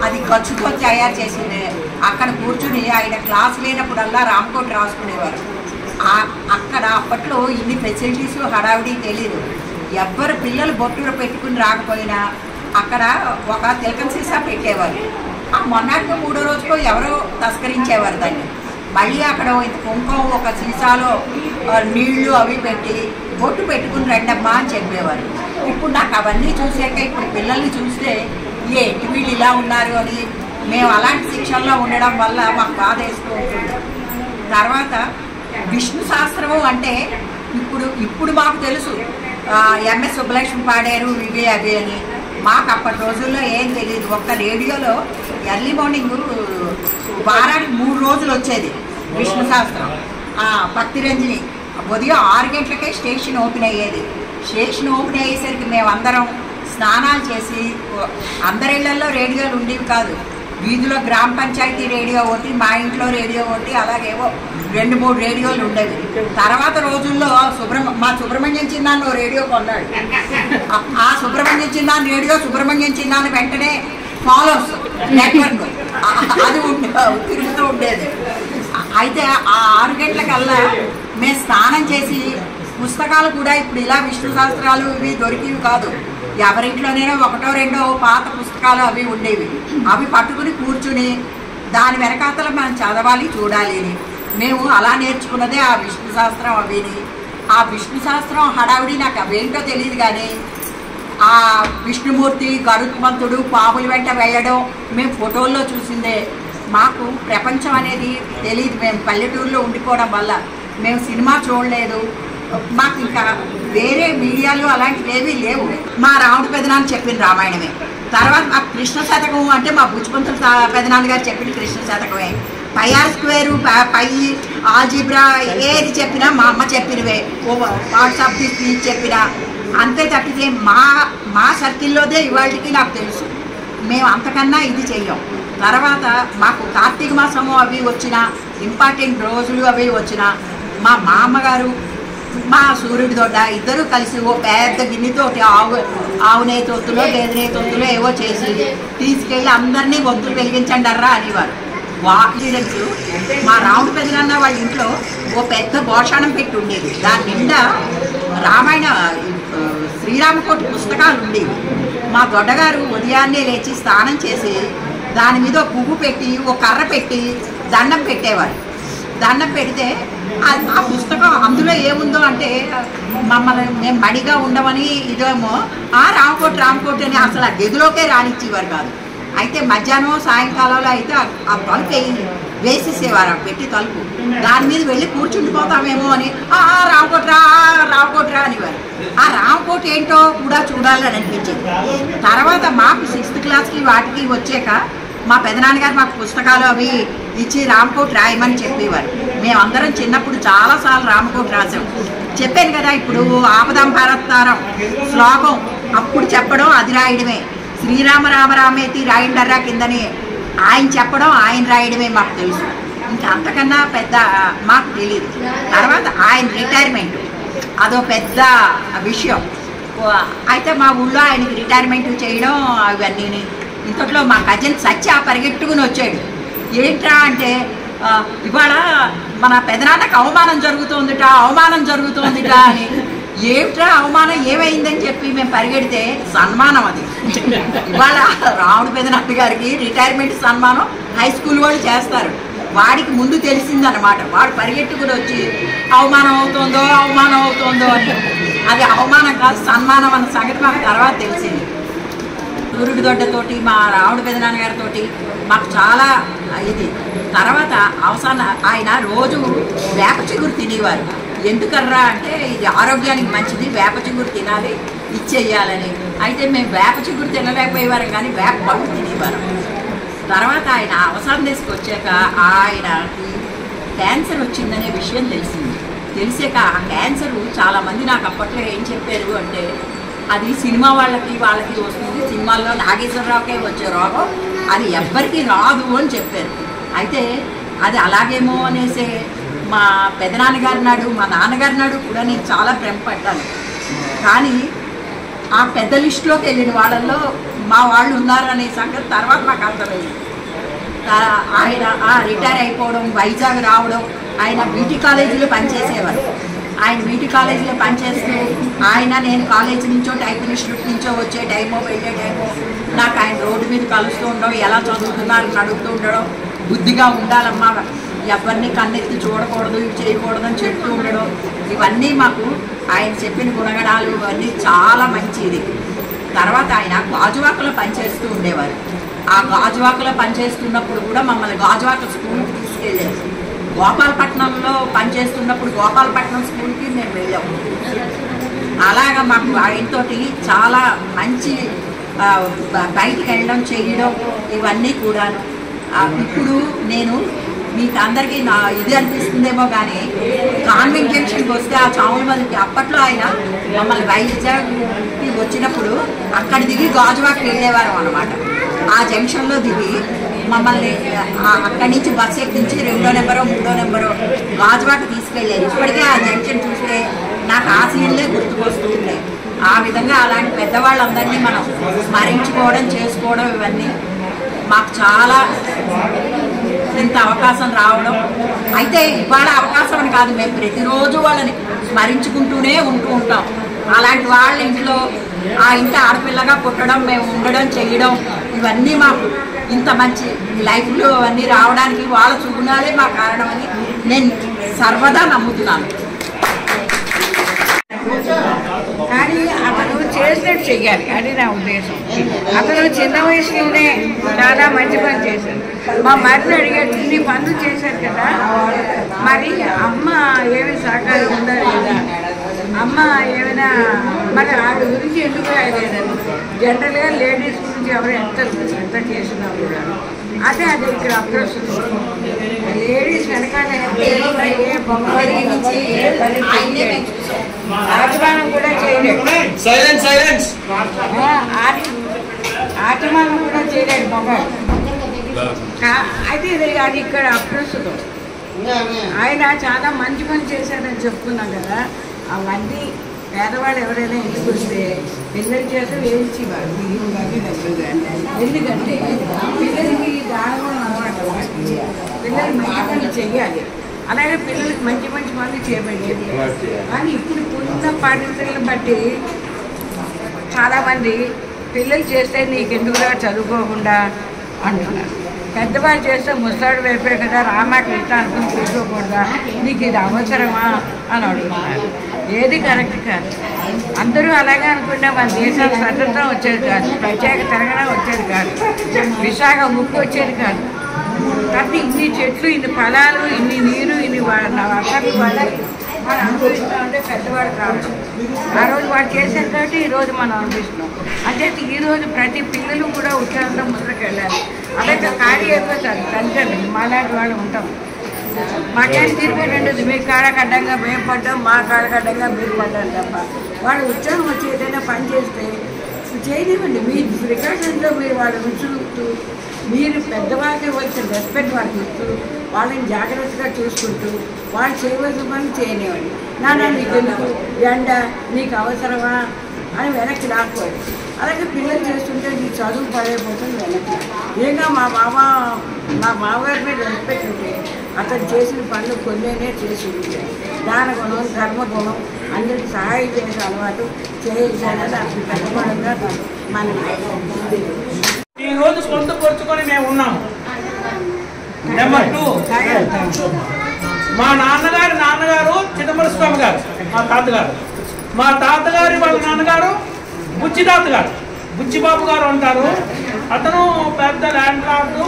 అది ఖర్చుతో తయారు చేసింది. అక్కడ కూర్చుని ఆయన క్లాస్ లేనప్పుడల్లా రామ్కోట్ రాసుకునేవారు. అక్కడ అప్పట్లో ఇన్ని ఫెసిలిటీస్ హడావిడి తెలీదు. ఎవ్వరు పిల్లలు బొట్టులు పెట్టుకుని రాకపోయినా అక్కడ ఒక తిలకం సీసా పెట్టేవారు. ఆ మొన్నటికో 3వ రోజుకో ఎవరో తస్కరించేవారు దాన్ని. మళ్ళీ అక్కడ కుంకుమ ఒక సీసాలో నీళ్లు అవి పెట్టి బొట్టు పెట్టుకుని రండమ్మా అని చెప్పేవారు. ఇప్పుడు నాకు అవన్నీ చూసాక ఇప్పుడు పిల్లల్ని చూస్తే ఏంటి వీళ్ళు ఇలా ఉన్నారు అని మేము అలాంటి శిక్షల్లో ఉండడం వల్ల మాకు బాధ వేస్తూ ఉంటుంది. తర్వాత విష్ణు శాస్త్రము అంటే ఇప్పుడు మాకు తెలుసు, ఎంఎస్ సుబ్బలక్ష్మి పాడారు ఇవి అవి అని. మాకు అప్పటి రోజుల్లో ఏం తెలియదు. ఒక్క రేడియోలో ఎర్లీ మార్నింగ్ వారానికి 3 రోజులు వచ్చేది విష్ణు శాస్త్రం. భక్తిరంజని ఉదయం 6 గంటలకే స్టేషన్ ఓపెన్ అయ్యేది. స్టేషన్ ఓపెన్ అయ్యేసరికి మేమందరం స్నానాలు చేసి, అందరిళ్లలో రేడియోలు ఉండేవి కాదు. వీధిలో గ్రామ పంచాయతీ రేడియో ఒకటి, మా ఇంట్లో రేడియో ఒకటి, అలాగేవో 2-3 రేడియోలు ఉండేవి. తర్వాత రోజుల్లో మా సుబ్రహ్మణ్యం చిన్నాను రేడియో కొన్నాడు. ఆ సుబ్రహ్మణ్యం చిన్నాను రేడియో సుబ్రహ్మణ్యం చిన్నాను వెంటనే ఫాలోస్ నెట్వర్క్ అది తిరుగుతూ ఉండేది. అయితే ఆ 6 గంటలకల్లా మేము స్నానం చేసి, పుస్తకాలు కూడా ఇప్పుడు ఇలా విష్ణు శాస్త్రాలు ఇవి దొరికేవి కాదు. ఎవరింట్లోనైనా 1-2 పాత పుస్తకాలు అవి ఉండేవి. అవి పట్టుకుని కూర్చుని దాని వెనకాతల మనం చదవాలి, చూడాలి అని మేము అలా నేర్చుకున్నదే ఆ విష్ణు శాస్త్రం అవిని. ఆ విష్ణు శాస్త్రం హడావిడి నాకు అవేంటో తెలియదు, కానీ ఆ విష్ణుమూర్తి గరుత్మంతుడు పాముల వెంట వేయడం మేము ఫోటోల్లో చూసిందే. మాకు ప్రపంచం అనేది తెలియదు. మేము పల్లెటూరులో ఉండిపోవడం వల్ల మేము సినిమా చూడలేదు. మాకు ఇంకా వేరే మీడియాలు అలాంటివి ఏవీ లేవు. మా రాముడి పెదనాన్న చెప్పిన రామాయణమే. తర్వాత మాకు కృష్ణ శతకం అంటే మా బుజ్జిపంతుల పెదనాన్న గారు చెప్పిన కృష్ణ శతకమే. πr² పై ఆల్జీబ్రా ఏది చెప్పినా మా అమ్మ చెప్పినవే. వాట్సాప్ స్పీచ్ చెప్పినా అంతే తప్పితే మా సర్కిల్లోదే ఇవాళకి నాకు తెలుసు. మేము అంతకన్నా ఇది చెయ్యం. తర్వాత మాకు కార్తీక మాసము అవి వచ్చిన ఇంపార్టెంట్ రోజులు అవి వచ్చిన మా మామగారు మా సూర్యుడి దొడ్డ ఇద్దరు కలిసి ఓ పెద్ద గిన్నెతోటి ఆవు నెయ్యి తొత్తులో గేదె నెయ్యి తొత్తులో ఏవో చేసి తీసుకెళ్ళి అందరినీ ఒత్తులు వెలిగించండి అర్రా అనేవారు. మా రాముడి పెదనాన్న వాళ్ళ ఇంట్లో ఓ పెద్ద భోషాణం పెట్టి ఉండేది. దాని నిండా రామాయణ శ్రీరామకోటి పుస్తకాలు ఉండేవి. మా దొడ్డగారు ఉదయాన్నే లేచి స్నానం చేసి దాని మీద ఓ పువ్వు పెట్టి ఓ కర్ర పెట్టి దండం పెట్టేవారు. దండం పెడితే ఆ పుస్తకం అందులో ఏముందో అంటే మమ్మల్ని మేము మడిగా ఉండమని ఇదేమో రామకోటి అని అసలు ఆ గదిలోకే రానిచ్చేవారు కాదు. అయితే మధ్యాహ్నం సాయంకాలంలో అయితే ఆ తలుపు వేసేసేవారు, పెట్టి తలుపు. దాని మీద వెళ్ళి కూర్చుండిపోతామేమో అని రామకోట్రా అనేవారు. ఆ రామకోటి ఏంటో కూడా చూడాలని అనిపించింది. తర్వాత మాకు 6th క్లాస్కి వాటికి వచ్చాక మా పెదనాన్నగారు మాకు పుస్తకాలు అవి ఇచ్చి రామకోటి రాయమని చెప్పేవారు. మేమందరం చిన్నప్పుడు చాలాసార్లు రామకోటి రాసాం. చెప్పాను కదా, ఇప్పుడు ఆపదాం భారతారం శ్లోకం అప్పుడు చెప్పడం అది రాయడమే. శ్రీరామ రామ రామేతి రాయండర్రా కిందని ఆయన చెప్పడం ఆయన రాయడమే మాకు తెలుసు. ఇంకా అంతకన్నా పెద్ద మాకు తెలియదు. తర్వాత ఆయన రిటైర్మెంట్ అదో పెద్ద విషయం. అయితే మా ఊళ్ళో ఆయనకి రిటైర్మెంట్ చేయడం అవన్నీ ఇంతట్లో మా కజిన్ సత్య పరిగెట్టుకుని వచ్చాడు. ఏంట్రా అంటే ఇవాళ మన పెదనాన్నకు అవమానం జరుగుతోందిట అని. ఏమిట్రా అవమానం ఏమైందని చెప్పి మేము పరిగెడితే సన్మానం అది. ఇవాళ రాముడి పెదనాన్న గారికి రిటైర్మెంట్ సన్మానం హై స్కూల్ వాళ్ళు చేస్తారు. వాడికి ముందు తెలిసిందనమాట. వాడు పరిగెట్టుకుని వచ్చి అవమానం అవుతోందో అని. అది అవమానం కాదు, సన్మానం అన్న సంగతి మాకు తర్వాత తెలిసింది. సూర్యుడి దొడ్డతోటి మా రాముడి పెదనాన్న గారితో మాకు చాలా ఇది. తర్వాత ఆయన రోజు వేప చిగురు తినేవారు. ఎందుకర్రా అంటే ఇది ఆరోగ్యానికి మంచిది, వేప చిగురు తినాలి, ఇచ్చేయాలని. అయితే మేము వేప చిగురు తినలేకపోయేవారు, కానీ వేప పళ్ళు తినేవారు. తర్వాత ఆయన అవసరం తీసుకొచ్చాక ఆయనకి క్యాన్సర్ వచ్చిందనే విషయం తెలిసాక ఆ క్యాన్సరు చాలామంది నాకు అప్పట్లో ఏం చెప్పారు అంటే అది సినిమా వాళ్ళకి వస్తుంది, సినిమాల్లో నాగేశ్వరరావుకే వచ్చే రోగం, అది ఎవ్వరికి రాదు అని చెప్పారు. అయితే అది అలాగేమో అనేసి మా పెదనాన్నగారి నాడు మా నాన్నగారి నాడు కూడా నేను చాలా భ్రమపడ్డాను. కానీ ఆ పెద్ద లిస్టులోకి వెళ్ళిన వాళ్ళల్లో మా వాళ్ళు ఉన్నారనే సంగతి తర్వాత నాకు అర్థమైంది. ఆయన రిటైర్ అయిపోవడం, వైజాగ్ రావడం, ఆయన బ్యూటీ కాలేజీలో పనిచేసేవారు. ఆయన బ్యూటీ కాలేజీలో పనిచేస్తూ నేను కాలేజీ నుంచో టైప్ ఇన్స్టిట్యూట్ నుంచో వచ్చే టైమో వెళ్ళే టైమో నాకు ఆయన రోడ్డు మీద కలుస్తూ ఉండడం, ఎలా చదువుతున్నారు అడుగుతూ ఉండడం, బుద్ధిగా ఉండాలమ్మా, ఎవరిని కన్నెత్తి చూడకూడదు, ఇవి చేయకూడదు అని చెప్తూ ఉండడం, ఇవన్నీ మాకు ఆయన చెప్పిన గుణగణాలు ఇవన్నీ చాలా మంచిది. తర్వాత ఆయన గాజువాకలో పనిచేస్తూ ఉండేవారు. ఆ గాజువాకలో పనిచేస్తున్నప్పుడు కూడా మమ్మల్ని గాజువాక స్కూల్కి తీసుకెళ్ళారు. గోపాలపట్నంలో పనిచేస్తున్నప్పుడు గోపాలపట్నం స్కూల్కి మేము వెళ్ళాము. అలాగా మాకు ఆయనతో చాలా మంచి బయటికి వెళ్ళడం చేయడం ఇవన్నీ కూడా. ఇప్పుడు నేను మీకు అందరికీ నా ఇది అనిపిస్తుందేమో కానీ కాన్వెంట్ జంక్షన్కి వస్తే ఆ చావులమల్లికి అప్పట్లో ఆయన మమ్మల్ని వైజాగ్కి వచ్చినప్పుడు అక్కడ దిగి గాజువాకి వెళ్ళేవారు అనమాట. ఆ జంక్షన్లో దిగి మమ్మల్ని అక్కడి నుంచి బస్సు ఎక్కించి 2వ నెంబరో 3వ నెంబరో గాజువాకి తీసుకెళ్ళారు. ఇప్పటికే ఆ జంక్షన్ చూస్తే నాకు ఆ సీన్లే గుర్తుకొస్తుంటాయి. ఆ విధంగా అలాంటి పెద్దవాళ్ళందరినీ మనం స్మరించుకోవడం చేసుకోవడం ఇవన్నీ మాకు చాలా ఇంత అవకాశం రావడం. అయితే ఇవాళ అవకాశం అని కాదు, మేము ప్రతిరోజు వాళ్ళని స్మరించుకుంటూనే ఉంటూ ఉంటాం. అలాంటి వాళ్ళ ఇంట్లో ఆ ఇంటి ఆడపిల్లగా పుట్టడం, మేము ఉండడం చేయడం ఇవన్నీ మాకు ఇంత మంచి లైఫ్లో అవన్నీ రావడానికి వాళ్ళ సుగుణాలే మా కారణమని నేను సర్వదా నమ్ముతున్నాను. కానీ అతను చేసినట్టు చెయ్యాలి అని నా ఉద్దేశం. అతను చిన్న వయసులోనే చాలా మంచి పని చేశాడు. మా మరిని అడిగాడు, ఇన్ని పనులు చేశారు కదా, మరి అమ్మ ఏమి సహకారం ఉందా లేదా, అమ్మ ఏమైనా మరి ఆవిడ గురించి ఎందుకు రాయలేదని. జనరల్గా లేడీస్ గురించి ఎవరు ఎంత చేసినా కూడా అదే ఇక్కడ అప్రోస్తుంది. లేడీస్ వెనకాల ఏ బొమ్మలు ఆచమానం కూడా చేయలేదు, ఆచమానం కూడా చేయలేదు మగవాడు. అయితే అది ఇక్కడ అప్రస్తుతం. ఆయన చాలా మంచి పని చేశారని చెప్పుకున్నాం కదా. అవన్నీ పేదవాళ్ళు ఎవరైనా ఇంటికి వస్తే పిల్లల చేత వేయించేవారు, బియ్యం కానీ డబ్బులు కానీ. ఎందుకంటే పిల్లలకి దానం అలవాటు, పిల్లలు మంచి పనులు చెయ్యాలి. అలాగే పిల్లలకి మంచి మంచి పనులు చేయబడేది. కానీ ఇప్పుడు ఉన్న పరిస్థితులను బట్టి చాలామంది పిల్లలు చేస్తే నీకెందుకుగా చదువుకోకుండా అంటున్నారు. పెద్దవాళ్ళు చేస్తే ముస్తాడు వైపే కదా, రామాకి ఇష్టం అనుకుని కూర్చోకూడదా, నీకు ఇది అవసరమా అని అడుగుతున్నారు. ఏది కరెక్ట్ కాదు. అందరూ అలాగే అనుకుంటే మన దేశానికి స్వతంత్రం వచ్చేది కాదు, ప్రత్యేక తెలంగాణ వచ్చేది కాదు, విశాఖ ముక్కు వచ్చేది కాదు. కాబట్టి ఇన్ని చెట్లు, ఇన్ని ఫలాలు, ఇన్ని నీరు, ఇన్ని అసలు వాళ్ళకి మనం అనుభవిస్తూ ఉంటే పెద్దవాడు కావచ్చు. ఆ రోజు వాడు చేశారు కాబట్టి ఈరోజు మనం అనుభవిస్తున్నాం. అంటే ఈరోజు ప్రతి పిల్లలు కూడా ఉత్సాహంతో ముందుకు వెళ్ళాలి. అలాగే ఖాళీ అయిపోతారు తల్లిదండ్రులు, మాలాంటి వాళ్ళు ఉంటాం. మాకేం తీరిపోయింది, మీ కాళ్ళకడ్డంగా మేము పడ్డాం, మా కాళ్ళకడ్డంగా మీరు పడ్డాం తప్ప. వాళ్ళు ఉత్సాహం వచ్చి ఏదైనా పని చేస్తే చేయనివ్వండి. మీ ప్రికాషన్లో మీరు వాళ్ళు ఉంచుతూ, మీరు పెద్దవాళ్ళకి వచ్చిన రెస్పెక్ట్ వాళ్ళకి ఇస్తూ, వాళ్ళని జాగ్రత్తగా చూసుకుంటూ వాళ్ళు చేయవలసిన పని చేయనివ్వండి. నాన్న నీకు ఎందుకు ఎండ, నీకు అవసరమా అని వెనక్కి రాకపోదు. అలాగే పిల్లలు చేస్తుంటే నీ చదువు పడైపోతుంది వెనక్కి. ఇంకా మా మామగారి మీద రెస్పెక్ట్ ఉంటే అతను చేసిన పనులు కొన్నే చేసి ఉంటాయి. దాన గుణం, ధర్మగుణం, అందరికి సహాయం చేసే అలవాటు చేయాలని అసలు పెద్దపడంగా మనం ఈరోజు పొందుపరుచుకొని మేము ఉన్నాము. నెంబర్ 2, మా నాన్నగారు చిదంబర స్వామి గారు మా తాతగారు. మా తాతగారి వాళ్ళ నాన్నగారు బుచ్చి తాతగారు, బుచ్చిబాబు గారు అంటారు. అతను పెద్ద ల్యాండ్ లార్డు.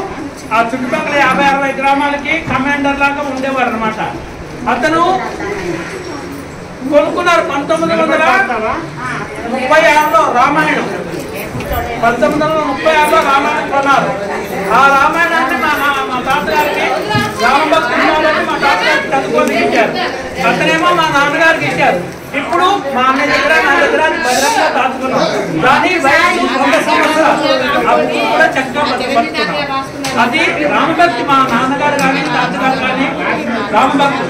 ఆ చుట్టుపక్కల 50-60 గ్రామాలకి కమాండర్ లాగా ఉండేవారు అనమాట. అతను కొనుక్కున్నారు 1936లో రామాయణం. 1936లో రామాయణం కొన్నారు. ఆ రామాయణాన్ని మా తాతగారికి రామభక్తి ఉన్నాడని మా తాతగారికి చదువుకొని ఇచ్చారు. అతనేమో మా నాన్నగారికి ఇచ్చారు. ఇప్పుడు మా అన్న దగ్గర, నా దగ్గర భద్రంగా దాచుకున్నాం. కానీ వయసు 100 సంవత్సరాలు కూడా చక్కగా బతుకుతున్నాం. అది రామభక్తి. మా నాన్నగారు కానీ తాతగారు కానీ రామభక్తి.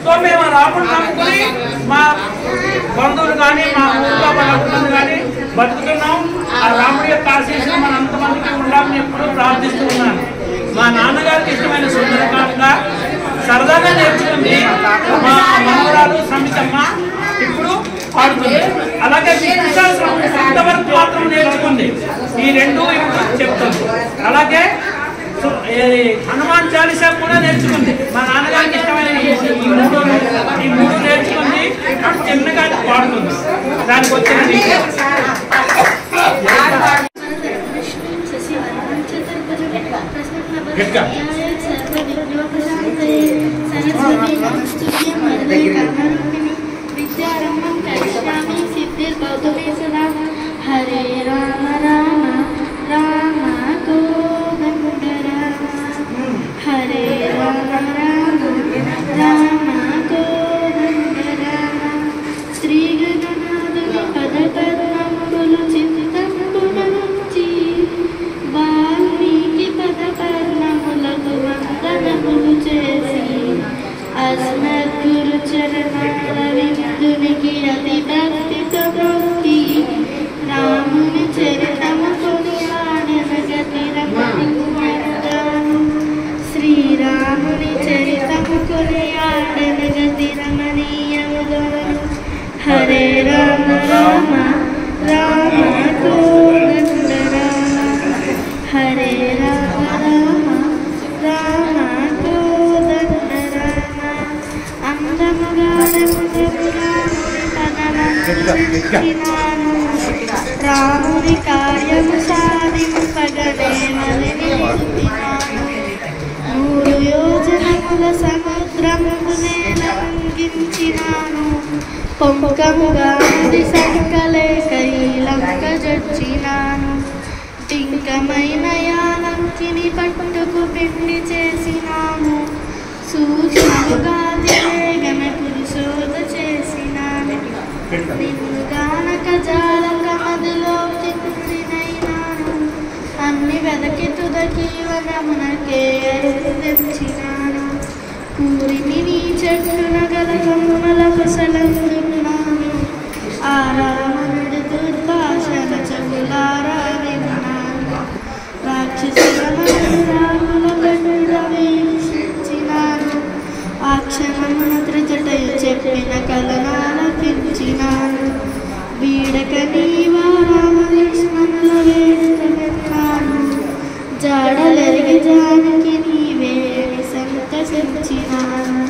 సో మేము ఆ రాముడు నమ్ముకుని మా బంధువులు కానీ మా ఊళ్ళో వాళ్ళందరూ కానీ బతుకుతున్నాం. ఆ రాముడి యొక్క ఆశీస్సులు మన అంతమందికి ఉండాలని ఎప్పుడూ ప్రార్థిస్తూ ఉన్నాను. మా నాన్నగారికి ఇష్టమైన సుందరకాండ సరదాగా నేర్చుకుంది మా మనవరాలు సమితమ్మ ఇప్పుడు పాడుతుంది. అలాగే విష్ణు శాస్త్రం కొంతవరకు మాత్రం నేర్చుకుంది. ఈ 2 ఇప్పుడు చెప్తుంది. అలాగే హనుమాన్ చాలీసా కూడా నేర్చుకుంది. మా నాన్నగారికి ఇష్టమైన ఈ 3 నేర్చుకుంది. చిన్నగా పాడుతుంది. దానికి వచ్చిన రాముని కార్యము సాధింపగనే మలినినాను 3 యోజనముల సముద్రమునే లంఘించినాను పొంకముగా నది సంకలే కైలంక జొచ్చినాను టింకమైన యాలంకిని పట్టుకు పిండి చేసినాను సూక్ష్మముగా వేగన పురుషోధ చేసినాను నిన్ను గానక జాలక మదిలోకి కుదిరినైనాను అన్ని వెదకి తుదకి వనమునకే తెచ్చినాను కూరిని నీ చెట్టున గల కొమ్మల కుశలందున్నాను ఆ రావణుడి దుర్భాషణ చెవులారా విన్నాను రాక్షసుల రాముల గడ్డ వీక్షించినాను ఆ క్షణమున త్రిజటయు చెప్పిన కలనాలపించినాను వీడక నీవా రామలక్ష్మణుల వేడుక విన్నాను జాడలెరిగి జానకి నీవే సంతసించినాను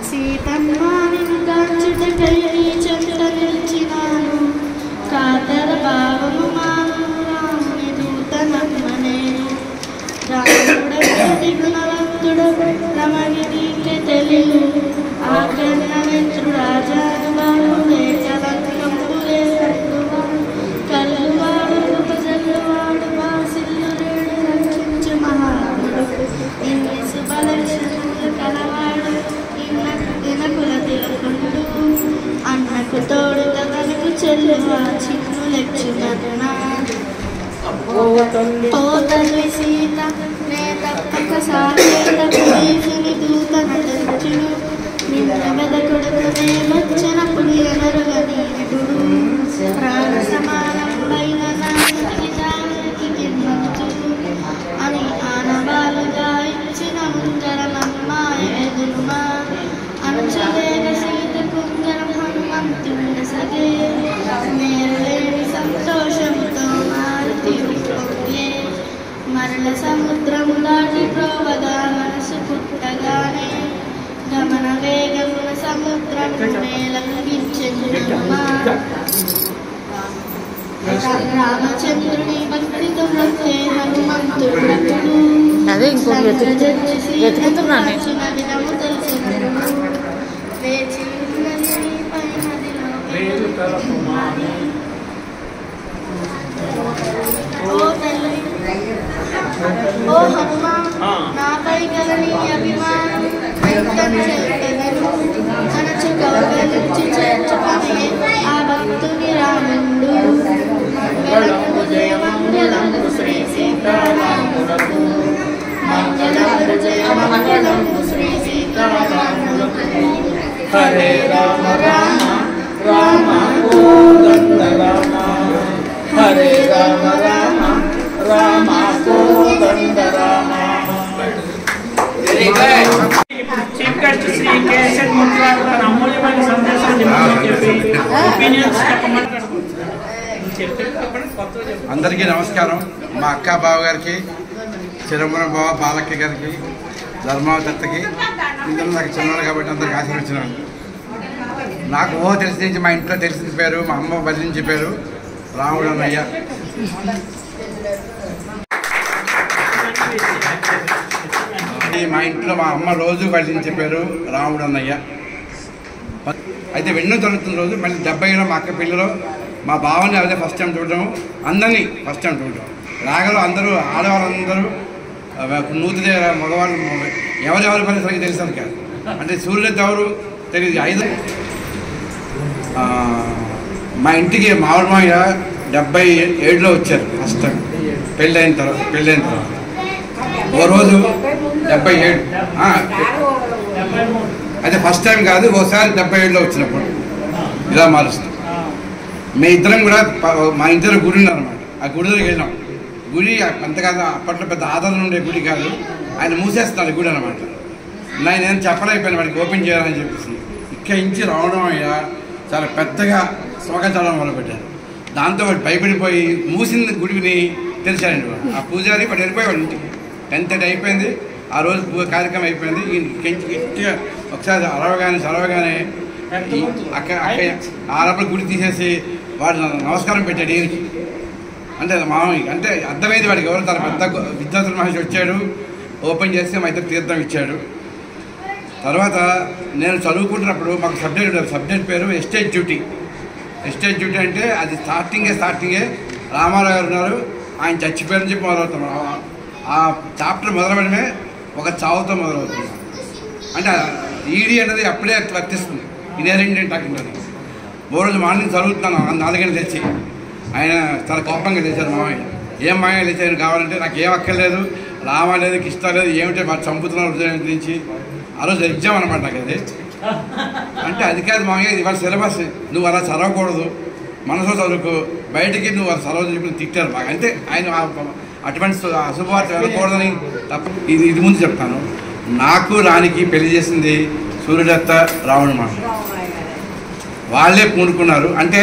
సీతమ్మానిని కాంచుటకై నీ చెంత నిలిచినాను కాతర భావము మాను రాముని దూతనమ్మనేను రాముడెంతటి గుణవంతుడు రమణి నీకే తెలియదు ఆ కన్నమిత్రుడాజానుబాహుడే కలంకంబులే కల్లువాడు కృపజల్లువాడు వాసిల్లురేడు రక్షించు మహాత్ముడు ఇన్ని శుభలక్షణములు కలవాడు ఇనకుల తిలకుండు అన్నకు తోడు తనకు చెల్లువా చిన్ను లెచ్చునన్నా ఓ తల్లి సీత నే తప్పక సాగేటని దూతన తెచ్చును నిన్న వెదకొడుకునే వచ్చినప్పుడు ఎనరుగని నిపుడు ప్రాణ సమానమైన నాకి జానకి కిన్నొచ్చు అని ఆనవాలుగా ఇచ్చిన ముందరమమ్మాయ ఎదురుమా అంచలేక సీత కుందరం హనుమంతుడ సగే మేరలేని సంతోషంతో మారుతి పొంగే మరల సముద్రం దాటి ప్రోవగా మనసు పుట్టగానే గమన వేగమున సముద్రం లంఘించెనుమా రామచంద్రుని భక్తితో భక్తే హనుమంతుడు అదే ఇంకొక వెతుకుతున్నాను దినము తెలిసినను వేచి ఉన్నది పై నదిలో ఓ తల్లి ఓ హనుమా నాపై గల నీ అభిమానం అనచు కౌగలించి చేర్చుకొని ఆ భక్తుని రాముడు మంగళము జయ మంగళము శ్రీ సీతారాములకు మంగళము జయ మంగళము శ్రీ సీతారాములకు హరే రామ రామ రామ కోదండ రామ హరే రామ రామ రామ కోదండ రామ. చీఫ్ గెస్ట్ శ్రీ కేశవ్ మూర్తి గారు తన అమూల్యమైన సందేశాన్ని చెప్పి ఒపీనియన్స్ చెప్పమంటారు. అందరికీ నమస్కారం. మా అక్క బావ గారికి, చిరంబరం బావ బాలక్క గారికి, ధర్మావతత్తకి, ఇందులో నాకు చిన్నవాడు కాబట్టి అందరికి ఆశీర్వదించినాను. నాకు ఊహ తెలిసి నుంచి మా ఇంట్లో తెలిసిన పేరు, మా అమ్మ బదిలించే పేరు రాముడు అన్నయ్య. మా ఇంట్లో మా అమ్మ రోజు బదిలించే పేరు రాముడు అన్నయ్య. అయితే వెన్నో తొలుతున్న రోజు మళ్ళీ 70లో మా అక్క పెళ్ళిలో మా బావని అదే ఫస్ట్ టైం చూడడం, అందరినీ ఫస్ట్ టైం చూడడం. రాగలో అందరూ ఆడవాళ్ళందరూ నూతిదే మగవాళ్ళు ఎవరెవరి పని సరిగ్గా తెలిసాను కాదు. అంటే సూర్యుడు ఎవరు తెలియదు. 5 మా ఇంటికి మామిడి మాయ 77లో వచ్చారు ఫస్ట్ టైం పెళ్ళైన తర్వాత. ఓ రోజు 77 అయితే ఫస్ట్ టైం కాదు, ఓసారి 77లో వచ్చినప్పుడు ఇలా మారుస్తాం. మీ ఇద్దరం కూడా మా ఇద్దరు గుడి ఉన్నారన్నమాట. ఆ గుడి దగ్గరికి వెళ్ళినాం. గుడి అంతగా అప్పట్లో పెద్ద ఆదరణ ఉండే గుడి కాదు, ఆయన మూసేస్తున్నారు గుడి అనమాట. నేను చెప్పలేకపోయాను వాడికి ఓపెన్ చేయాలని చెప్పేసి. ఇక్కడి నుంచి రావడం అయ్యా చాలా పెద్దగా స్వాగతం మొదలుపెట్టారు. దాంతో వాడు భయపడిపోయి మూసింది గుడిని తెలిసాడండి. ఆ పూజారి వాడు వెళ్ళిపోయేవాడు ఇంటికి. 10:30 అయిపోయింది ఆ రోజు కార్యక్రమం అయిపోయింది. ఇంటికి ఒకసారి చదవగానే అక్కడ ఆడప్పుడు గుడి తీసేసి వాడు నమస్కారం పెట్టాడు ఈయనకి. అంటే మామయ్య అంటే అర్థమైంది వాడికి ఎవరు తన పెద్ద విద్యార్థుల మహర్షి వచ్చాడు, ఓపెన్ చేస్తే మా ఇద్దరు తీర్థం ఇచ్చాడు. తర్వాత నేను చదువుకుంటున్నప్పుడు మాకు సబ్జెక్ట్ పేరు ఎస్టేట్ డ్యూటీ. ఎస్టేట్ డ్యూటీ అంటే అది స్టార్టింగే రామారావు గారు ఉన్నారు, ఆయన చచ్చిపోయారని చెప్పి మొదలవుతాం. ఆ చాప్టర్ మొదలవడమే ఒక చావుతో మొదలవుతుంది. అంటే ఈడీ అనేది అప్పుడే వర్తిస్తుంది. ఇన్హెరెంట్ టాకింగ్ అది. ఓ రోజు మార్నింగ్ చదువుతున్నాను, 4 గంటలు తెచ్చి ఆయన చాలా కోపంగా తెచ్చారు మామయ్య. ఏం మామయ్య తెచ్చారు కావాలంటే నాకు ఏం అక్కర్లేదు, రామా లేదు, కిష్టా లేదు, ఏమిటో మాకు చంపుతున్నారు హృదయం గురించి. ఆ రోజు ఎగ్జామ్ అనమాట నాకు అది. అంటే అది కాదు మామయ్య, ఇవాళ సిలబస్, నువ్వు అలా చదవకూడదు, మనసులో చదువుకో, బయటికి నువ్వు అలా చదవదు చెప్పి తిట్టారు బాగా. అంటే ఆయన అటువంటి అశుభవార్త వెళ్ళకూడదని తప్ప. ఇది ముందు చెప్తాను. నాకు రానికి పెళ్లి చేసింది సూర్యదత్త రావణ మాట. వాళ్ళే పూనుకున్నారు. అంటే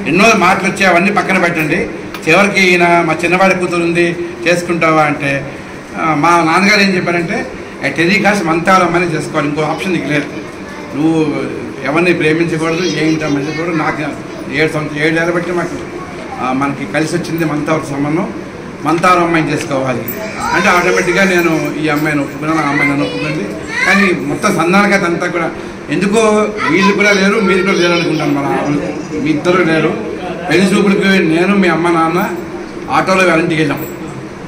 ఎన్నో మాటలు వచ్చాయి, అవన్నీ పక్కన పెట్టండి. చివరికి ఈయన మా చిన్నవాడి కూతురు ఉంది చేసుకుంటావా అంటే మా నాన్నగారు ఏం చెప్పారంటే టెలికాస్ట్ మంతాలమ్మని చేసుకోవాలి, ఇంకో ఆప్షన్ నీకు లేదు, నువ్వు ఎవరిని ప్రేమించకూడదు, ఏమిటా మంచకూడదు. నాకు 7 ఏళ్ళ బట్టి మనకి కలిసి వచ్చింది మంతావరం సంబంధం, మంతావరం అమ్మాయిని చేసుకోవాలి అంటే ఆటోమేటిక్గా నేను ఈ అమ్మాయిని ఒప్పుకున్నాను, ఆ అమ్మాయిని ఒప్పుకుంది. కానీ మొత్తం సంధానకత అంతా కూడా ఎందుకో వీళ్ళు కూడా లేరు, మీరు కూడా లేరు అనుకుంటాను. మన మీ ఇద్దరు లేరు. పెళ్లి చూపులకు నేను మీ అమ్మ నాన్న ఆటోలో ఇంటికి వెళ్ళాం.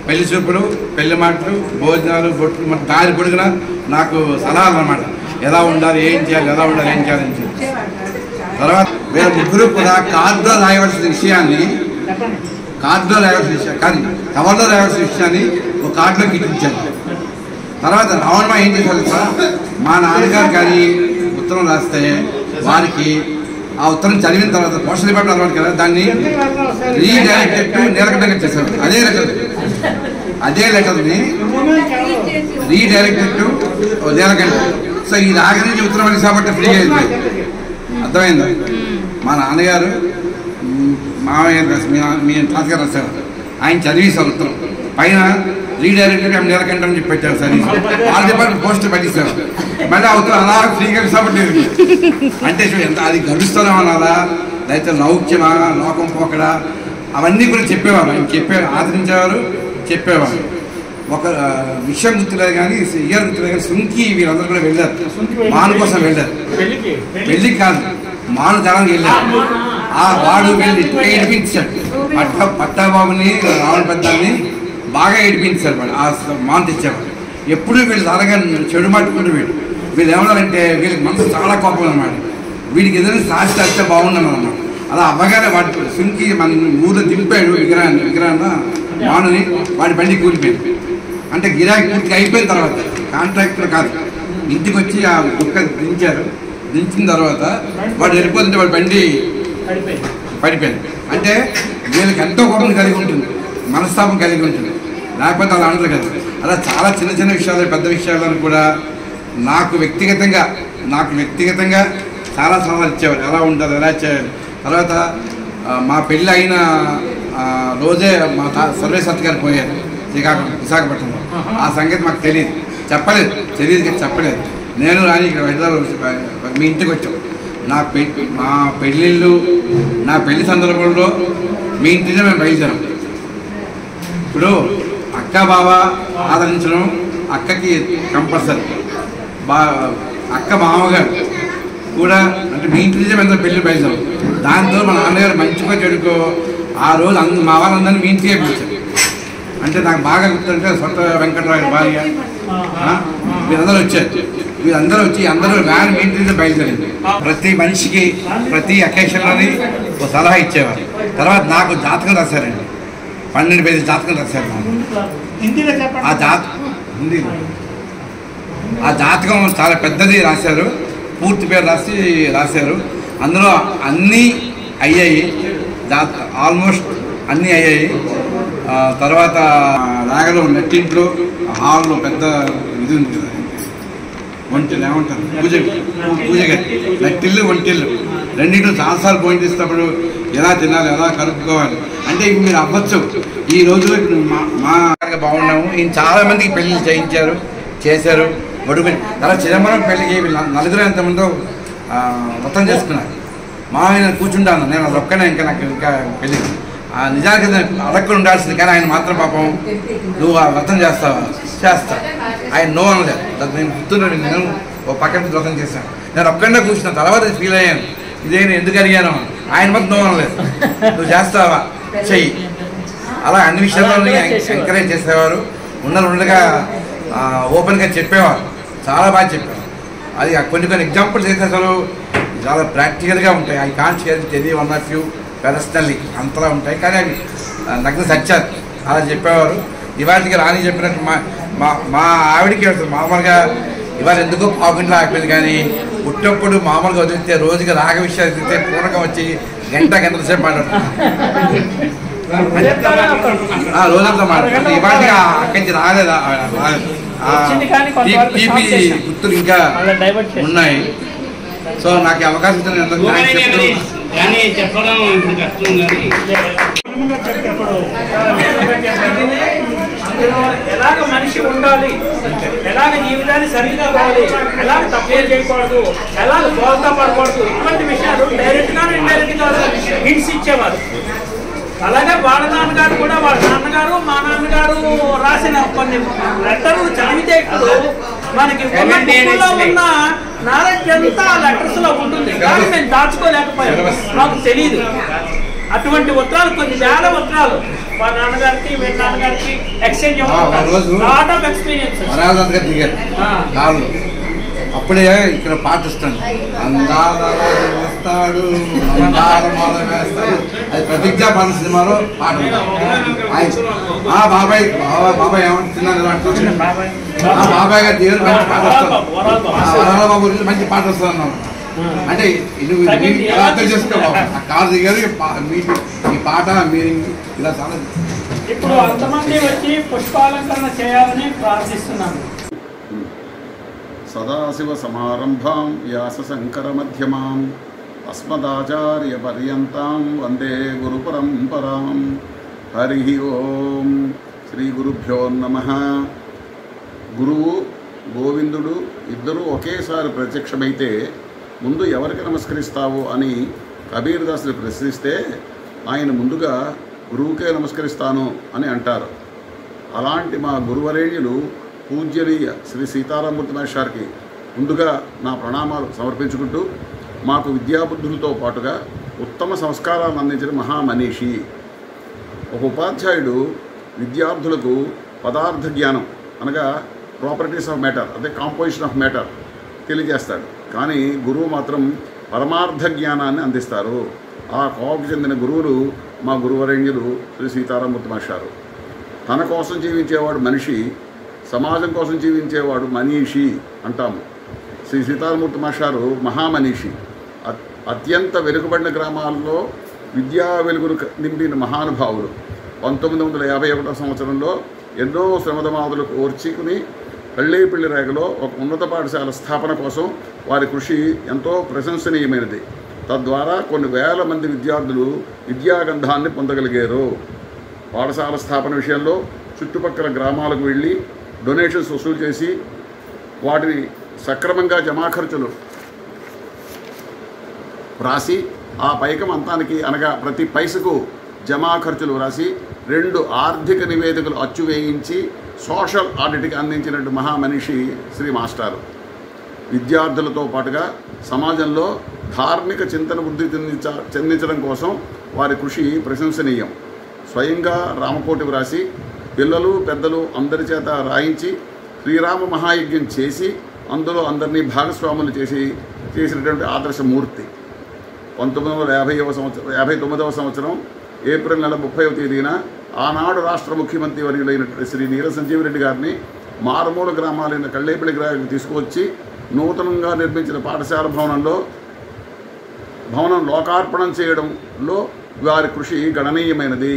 పెళ్లి చూపులు, పెళ్లి మాటలు, భోజనాలు, బొట్లు, మన దారి పొడుగున నాకు సలహాలు అన్నమాట. ఎలా ఉండాలి, ఏం చేయాలి, ఎలా ఉండాలి, ఏం చేయాలని చెప్పి. తర్వాత వీళ్ళ ముగ్గురు కూడా కార్డులో రాయవలసిన విషయాన్ని కానీ కవర్లో రాయవలసిన విషయాన్ని ఒక కార్డులో గిట్టించాను. తర్వాత రావణమా ఏం చేశారు సార్, మా నాన్నగారు కానీ ఉత్తరం రాస్తే వారికి ఆ ఉత్తరం చదివిన తర్వాత పోషణ డిపార్ట్మెంట్ అలవాటు కదా, దాన్ని రీడైరెక్టెడ్ టు నీలకంఠ చేశారు. అదే లెటర్ని రీడైరెక్టెడ్ టు నీలకంఠ. సో ఈ రాగ నుంచి ఉత్తరం అని కాబట్టి ఫ్రీ అయింది. అర్థమైందా? మా నాన్నగారు మామయ్య మీ తాతగారు రాశారు, ఆయన చదివేశారు ఉత్తరం, పైన రీడైరెక్టెడ్ నీలకంఠ అని చెప్పి పెట్టారు. సరే వాళ్ళ డిపార్ట్మెంట్ పోస్ట్ పెట్టిస్తారు. మళ్ళీ ఆ ఉత్తరం అలా ఫ్రీగా విశాపట్టేది. అంటే ఎంత అది గడుస్తూనే ఉన్నారా, లేకపోతే లౌక్యమా, లోకం పోకడా, అవన్నీ కూడా చెప్పేవారు. ఆయన చెప్పేవారు, ఆదరించేవారు, చెప్పేవారు. ఒక విషయం గుర్తులేదు కానీ ఇయర్ గుర్తులేదు కానీ సుంకి వీళ్ళందరూ కూడా వెళ్ళారు, మాను కోసం వెళ్ళారు. పెళ్ళికి కాదు, మాను జనానికి వెళ్ళారు. వాడు వెళ్ళి ఏడిపించాడు పట్టాబాబుని, రావణ పెద్దాన్ని బాగా ఏడిపించారు. వాడు ఆ మాను తెచ్చేవాడు. ఎప్పుడు వీళ్ళు తరగా చెడు మట్టుకుంటూ వీళ్ళు ఏమన్నారంటే వీళ్ళకి మనసు చాలా కోపం అన్నమాట. వీడికి ఏదైనా సాక్షి వస్తే బాగున్నాను అన్నమాట. అలా అవ్వగానే వాడి సుంకి మన ఊళ్ళో దింపాడు విగ్రహాన్న మానుని, వాడి బండి కూలిపోయింది. అంటే గిరాకీ పూర్తిగా అయిపోయిన తర్వాత కాంట్రాక్టర్ కాదు, ఇంటికి వచ్చి ఆ కుక్క దించారు. దించిన తర్వాత వాడు వెళ్ళిపోతుంటే వాడి బండి పడిపోయింది. అంటే వీళ్ళకి ఎంతో కోపం కలిగి ఉంటుంది, మనస్తాపం కలిగి ఉంటుంది, లేకపోతే అలా అంటారు కదా. అలా చాలా చిన్న చిన్న విషయాలు, పెద్ద విషయాలను కూడా నాకు వ్యక్తిగతంగా చాలా సలహాలు ఇచ్చేవారు, ఎలా ఉండాలి, ఎలా చేయాలి. తర్వాత మా పెళ్ళి అయిన రోజే మా సర్వేశ్వర్ గారు పోయారు విశాఖపట్నంలో. ఆ సంగతి మాకు తెలియదు, చెప్పలేదు. నేను రాని ఇక్కడ హైదరాబాద్ మీ ఇంటికి వచ్చాం. మా పెళ్ళిళ్ళు, నా పెళ్లి సందర్భంలో మీ ఇంటినే మేము బయలుదేరాం. ఇప్పుడు అక్క బావ ఆదరించడం అక్కకి కంపల్సరీ, అక్క మామగారు కూడా అంటే మీ ఇంటి నుంచే మేము పెళ్ళి బయలుదేరాం. దాంతో మా నాన్నగారు మంచిగా చెడుకో ఆ రోజు మా వాళ్ళందరినీ మీ ఇంటికే పిలిచారు. అంటే నాకు బాగా గుర్తుంటే సొంత వెంకటరావు భార్య వీళ్ళందరూ వచ్చారు. వీళ్ళందరూ వచ్చి అందరూ వ్యాన్ మీ ఇంటి నుంచే బయలుదేరింది. ప్రతి మనిషికి ప్రతి అకేషన్లోని ఒక సలహా ఇచ్చేవారు. తర్వాత నాకు జాతకం రాశారండి, 12 పేజీల జాతకం రాశారు. ఆ జాతకం చాలా పెద్దది రాశారు, పూర్తి పేరు రాశారు. అందులో అన్నీ అయ్యాయి, ఆల్మోస్ట్ అన్నీ అయ్యాయి. తర్వాత రాగలో నెట్టింట్లో హాల్లో పెద్ద ఇది ఉంది కదా, వంటిల్లు ఏమంటారు, పూజ గది, నెట్టిల్లు వంటిల్లు రెండింటిలో చాలాసార్లు భోజనం చేసేటప్పుడు ఎలా తినాలి, ఎలా కలుపుకోవాలి అంటే ఇవి మీరు అవ్వచ్చు. ఈ రోజులో ఇప్పుడు మా బాగున్నాము. ఈయన చాలా మందికి పెళ్ళిళ్ళు చేశారు, వడుగుని. అలా చిదంబరం పెళ్ళికి నలుగురు ఎంతమందో వ్రతం చేసుకున్నాను. మామయ్య కూర్చుంటాను, నేను అది ఒక్కనే, ఇంకా నాకు ఇంకా పెళ్ళి నిజానికి అడగకుండా ఉండాల్సింది. కానీ ఆయన మాత్రం పాపం నువ్వు ఆ వ్రతం చేస్తావా? చేస్తా. ఆయన నో అనలేదు. నేను గుర్తున్నాను, నేను ఓ పక్కన వ్రతం చేశాను. నేను ఒక్కడే కూర్చున్నాను. తర్వాత ఫీల్ అయ్యాను, ఇదే నేను ఎందుకు అడిగాను. ఆయన మాత్రం నో అనలేదు. నువ్వు చేస్తావా? చెయ్యి. అలా అన్ని విషయాల్లో ఎంకరేజ్ చేసేవారు. ఉండగా ఓపెన్గా చెప్పేవారు. చాలా బాగా చెప్పేవారు. అది కొన్ని ఎగ్జాంపుల్స్ అయితే అసలు చాలా ప్రాక్టికల్గా ఉంటాయి. I can't share any one of you personally, అంతలా ఉంటాయి. కానీ అవి నాకు సచ్చారు. అలా చెప్పేవారు. ఇవాటికి రాని చెప్పినట్టు మా ఆవిడికి మామూలుగా ఇవాళ ఎందుకో పావుగంటలు ఆగిపోయింది. కానీ పుట్టప్పుడు మామూలుగా వదిలితే రోజుకి రాగ విషయాలు తింటే పూర్వకం వచ్చి గంటల సేపు మాట్లాడుతుంది. రోజంతా మాట్లాడుతుంది. ఇవాటికి అక్కడి నుంచి రాలేదు. టీపీ గుర్తులు ఇంకా ఉన్నాయి. సో నాకు అవకాశం ఇచ్చిన ఎలాగ మనిషి ఉండాలి, ఎలాగ జీవితాన్ని సరిగ్గా కావాలి, ఎలాగ తప్పులు చేయకూడదు, ఎలాగ బోల్తా పడకూడదు, ఇటువంటి విషయాలు డైరెక్ట్ గా ఇండైరెక్ట్ గా హింట్స్ ఇచ్చేవారు. అలాగే వాళ్ళ నాన్నగారు కూడా, వాళ్ళ నాన్నగారు మా నాన్నగారు రాసిన కొన్ని లెటర్లు చదివితే ఇప్పుడు మనకి ఉన్న నాలెడ్జ్ అంతా ఆ లెటర్స్ లో ఉంటుంది. కానీ మేము దాచుకోలేకపోయాం, మాకు తెలియదు. అటువంటి ఉత్తరాలు, కొన్ని వేల ఉత్తరాలు మా నాన్నగారికి వీళ్ళ నాన్నగారికి ఎక్స్చేంజ్ లాట్ ఆఫ్ ఎక్స్పీరియన్స్. అప్పుడే ఇక్కడ పాట వస్తాను, అందాల వస్తాడు వేస్తాడు. అది ప్రతిజ్ఞా పాట సినిమాలో పాట. బాబాయ్ బాబాయ్ ఏమంటున్నారు బాబాయ్ గారు దేవుడు మంచి పాట వస్తాను, బాబు గురించి మంచి పాట వస్తాను. అంటే నువ్వు ఎలా అర్థం చేసుకోవాలి. ఆ కారు దిగారు ఈ పాట మీరింగ్ ఇలా చాలా. ఇప్పుడు అంతమంది వచ్చి పుష్పాలంకరణ చేయాలని ప్రార్థిస్తున్నాను. సదాశివసమారంభాం వ్యాసశంకరమధ్యమాం అస్మదాచార్యపర్యంతాం వందే గురుపరంపరాం. హరి ఓం. శ్రీ గురుభ్యో నమః. గురువు గోవిందుడు ఇద్దరూ ఒకేసారి ప్రత్యక్షమైతే ముందు ఎవరికి నమస్కరిస్తావు అని కబీర్ దాసుని ప్రశ్నిస్తే ఆయన ముందుగా గురువుకే నమస్కరిస్తాను అని అంటారు. అలాంటి మా గురువరేణ్యులు పూజ్యనీయ శ్రీ సీతారామూర్తి మాస్టర్కి ముందుగా నా ప్రణామాలు సమర్పించుకుంటూ, మాకు విద్యాబుద్ధులతో పాటుగా ఉత్తమ సంస్కారాలను అందించిన మహామనీషి. ఒక ఉపాధ్యాయుడు విద్యార్థులకు పదార్థ జ్ఞానం అనగా ప్రాపర్టీస్ ఆఫ్ మ్యాటర్, అదే కాంపోజిషన్ ఆఫ్ మ్యాటర్ తెలియజేస్తాడు. కానీ గురువు మాత్రం పరమార్థ జ్ఞానాన్ని అందిస్తారు. ఆ కోవకు చెందిన గురువులు మా గురువరేణ్యులు శ్రీ సీతారామూర్తి మాస్టారు. తన కోసం జీవించేవాడు మనిషి, సమాజం కోసం జీవించేవాడు మనీషి అంటాము. శ్రీ సీతారామూర్తి మాస్టారు మహామనీషి. అత్యంత వెనుకబడిన గ్రామాల్లో విద్యా వెలుగును నింపిన మహానుభావులు. 1951 సంవత్సరంలో ఎన్నో శ్రమదమాదులు ఓర్చుకుని పళ్ళేపల్లి రేగలో ఒక ఉన్నత పాఠశాల స్థాపన కోసం వారి కృషి ఎంతో ప్రశంసనీయమైనది. తద్వారా కొన్ని వేల మంది విద్యార్థులు విద్యాగంధాన్ని పొందగలిగారు. పాఠశాల స్థాపన విషయంలో చుట్టుపక్కల గ్రామాలకు వెళ్ళి డొనేషన్స్ వసూలు చేసి వాటిని సక్రమంగా జమా ఖర్చులు వ్రాసి ఆ పైకం అంతానికి అనగా ప్రతి పైసకు జమా ఖర్చులు వ్రాసి 2 ఆర్థిక నివేదికలు అచ్చువేయించి సోషల్ ఆడిట్కి అందించినట్టు మహామనిషి శ్రీ మాస్టారు. విద్యార్థులతో పాటుగా సమాజంలో ధార్మిక చింతన వృద్ధి చెందించడం కోసం వారి కృషి ప్రశంసనీయం. స్వయంగా రామకోటి వ్రాసి పిల్లలు పెద్దలు అందరి చేత రాయించి శ్రీరామ మహాయజ్ఞం చేసి అందులో అందరినీ భాగస్వాములు చేసినటువంటి ఆదర్శమూర్తి. 1959వ సంవత్సరం ఏప్రిల్ నెల 30వ తేదీన ఆనాడు రాష్ట్ర ముఖ్యమంత్రి వర్యులైనటువంటి శ్రీ నీర సంజీవరెడ్డి గారిని మారుమూల గ్రామాలైన కళ్ళేపల్లి గ్రామానికి తీసుకువచ్చి నూతనంగా నిర్మించిన పాఠశాల భవనం లోకార్పణం చేయడంలో వారి కృషి గణనీయమైనది.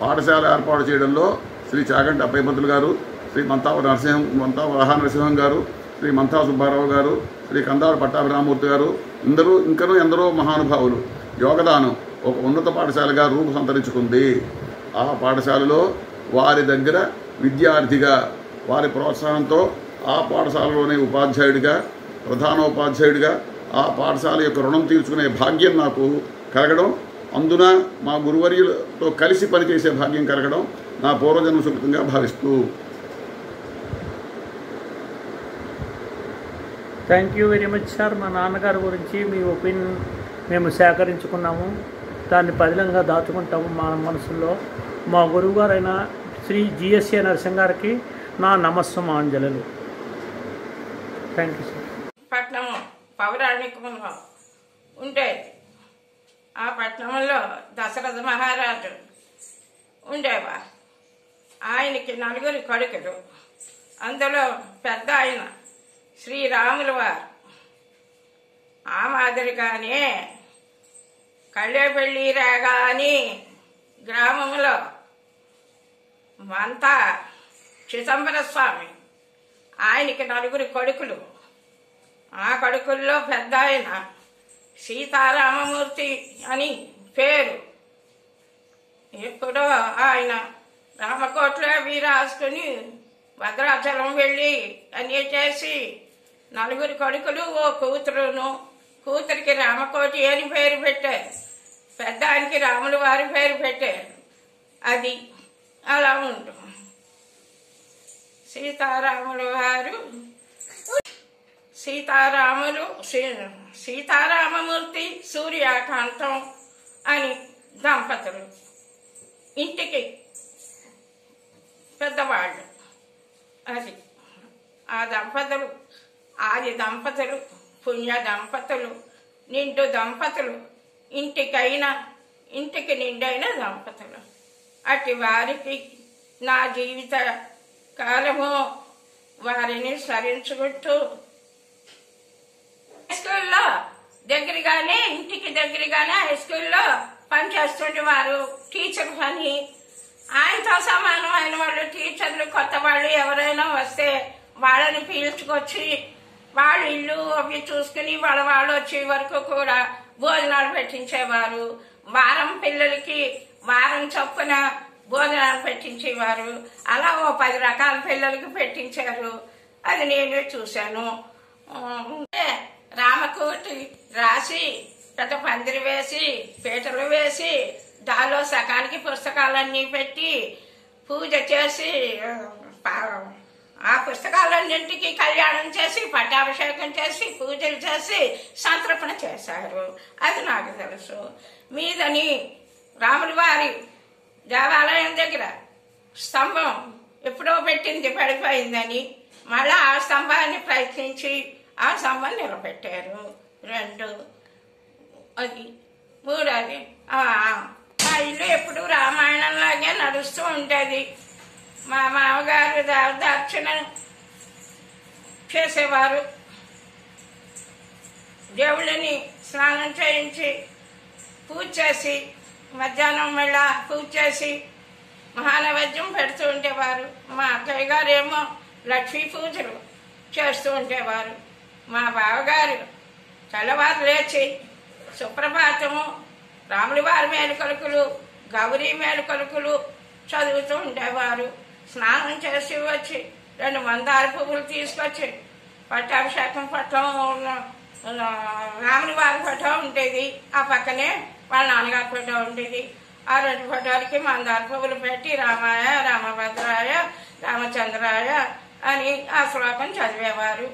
పాఠశాల ఏర్పాటు చేయడంలో శ్రీ చాగంటి అప్పయ్యపంతులు గారు, శ్రీ మంతా నరసింహం గారు, శ్రీ మంతా సుబ్బారావు గారు, శ్రీ కందాడు పట్టాభిరామూర్తి గారు, ఇంకనూ ఎందరో మహానుభావులు యోగదానం ఒక ఉన్నత పాఠశాలగా రూపు సంతరించుకుంది. ఆ పాఠశాలలో వారి దగ్గర విద్యార్థిగా వారి ప్రోత్సాహంతో ఆ పాఠశాలలోనే ఉపాధ్యాయుడిగా, ప్రధానోపాధ్యాయుడిగా ఆ పాఠశాల యొక్క రుణం తీర్చుకునే భాగ్యం నాకు కలగడం, అందున మా గురువర్యులతో కలిసి పనిచేసే భాగ్యం కలగడం నా పూర్వజన్మ సుకృతంగా భావిస్తూ. Thank you very much sir. మా నాన్నగారి గురించి మీ ఒపీనియన్ మేము సేకరించుకున్నాము, దాన్ని పదిలంగా దాచుకుంటాము మా మనసులో. మా గురువుగారైన శ్రీ జిఎస్ఏ నరసింహ గారికి నా నమస్సుమాంజలు. Thank you sir. పట్నం పౌరాణికంలో ఉండేది. ఆ పట్టణంలో దశరథ మహారాజు ఉండేవారు. ఆయనకి 4 కొడుకులు. అందులో పెద్ద ఆయన శ్రీరాముల వారు. ఆ మాదిరిగానే కళ్ళేపల్లి రాగాని గ్రామంలో మంతా చిదంబర స్వామి, ఆయనకి 4 కొడుకులు. ఆ కొడుకుల్లో పెద్ద ఆయన సీతారామమూర్తి అని పేరు. ఎప్పుడో ఆయన రామకోట్లో అవి రాసుకుని భద్రాచలం వెళ్ళి అన్నీ చేసి 4 కొడుకులు, ఓ కూతురును. కూతురికి రామకోటి అని పేరు పెట్టారు, పెద్ద ఆయనకి రాముల వారి పేరు పెట్టారు. అది అలా ఉంటుంది. సీతారామమూర్తి సూర్యకాంతం అని దంపతులు. ఇంటికి పెద్దవాళ్ళు. అది ఆ దంపతులు ఆది దంపతులు, పుణ్య దంపతులు, నిండు దంపతులు, ఇంటికి నిండైన దంపతులు. అటు వారికి నా జీవిత కాలము వారిని స్మరించుకుంటూ స్కూల్లో దగ్గరగానే, ఇంటికి దగ్గరగానే హై స్కూల్లో పనిచేస్తుండేవారు. టీచర్ పని ఆయనతో సమానం అయిన వాళ్ళు టీచర్లు. కొత్త వాళ్ళు ఎవరైనా వస్తే వాళ్ళని పీల్చుకొచ్చి వాళ్ళ ఇల్లు అవి చూసుకుని వాళ్ళు వచ్చే వరకు కూడా భోజనాలు పెట్టించేవారు. వారం పిల్లలకి వారం చొప్పున భోజనాలు పెట్టించేవారు. అలా ఓ 10 రకాల పిల్లలకి పెట్టించారు. అది నేను చూశాను. రామకోటి రాసి పెద్ద పందిరి వేసి పీటలు వేసి దానిలో సకానికి పుస్తకాలన్నీ పెట్టి పూజ చేసి ఆ పుస్తకాలన్నింటికి కళ్యాణం చేసి పట్టాభిషేకం చేసి పూజలు చేసి సంతర్పణ చేశారు. అది నాకు తెలుసు. మీదని రాముల వారి దేవాలయం దగ్గర స్తంభం ఎప్పుడో పెట్టింది, పడిపోయిందని మళ్ళా ఆ స్తంభాన్ని ప్రయత్నించి ఆ స్తంభం నిలబెట్టారు. 2 అది 3 మా ఇల్లు ఎప్పుడు రామాయణంలాగే నడుస్తూ ఉండేది. మా మామగారు దర్శన చేసేవారు. దేవుళ్ళని స్నానం చేయించి పూజ చేసి మధ్యాహ్నం మళ్ళా పూజ చేసి మహానైవేద్యం పెడుతూ ఉండేవారు. మా అత్తయ్య గారు ఏమో లక్ష్మీ పూజలు చేస్తూ ఉండేవారు. మా బావగారు తెల్లవారు లేచి సుప్రభాతము, రాముల వారి మేలుకొలుకులు, గౌరీ మేలుకొలుకులు చదువుతూ ఉండేవారు. స్నానం చేసి వచ్చి 2 మందార పువ్వులు తీసుకొచ్చి పట్టాభిషేకం పట్టం రాముల వారి ఫోటో ఉండేది. ఆ పక్కనే వాళ్ళ నాన్నగారి ఫోటో ఉండేది. ఆ 2 ఫోటోలకి మందార పువ్వులు పెట్టి రామాయ రామభద్రాయ రామచంద్రాయ అని ఆ శ్లోకం చదివేవారు.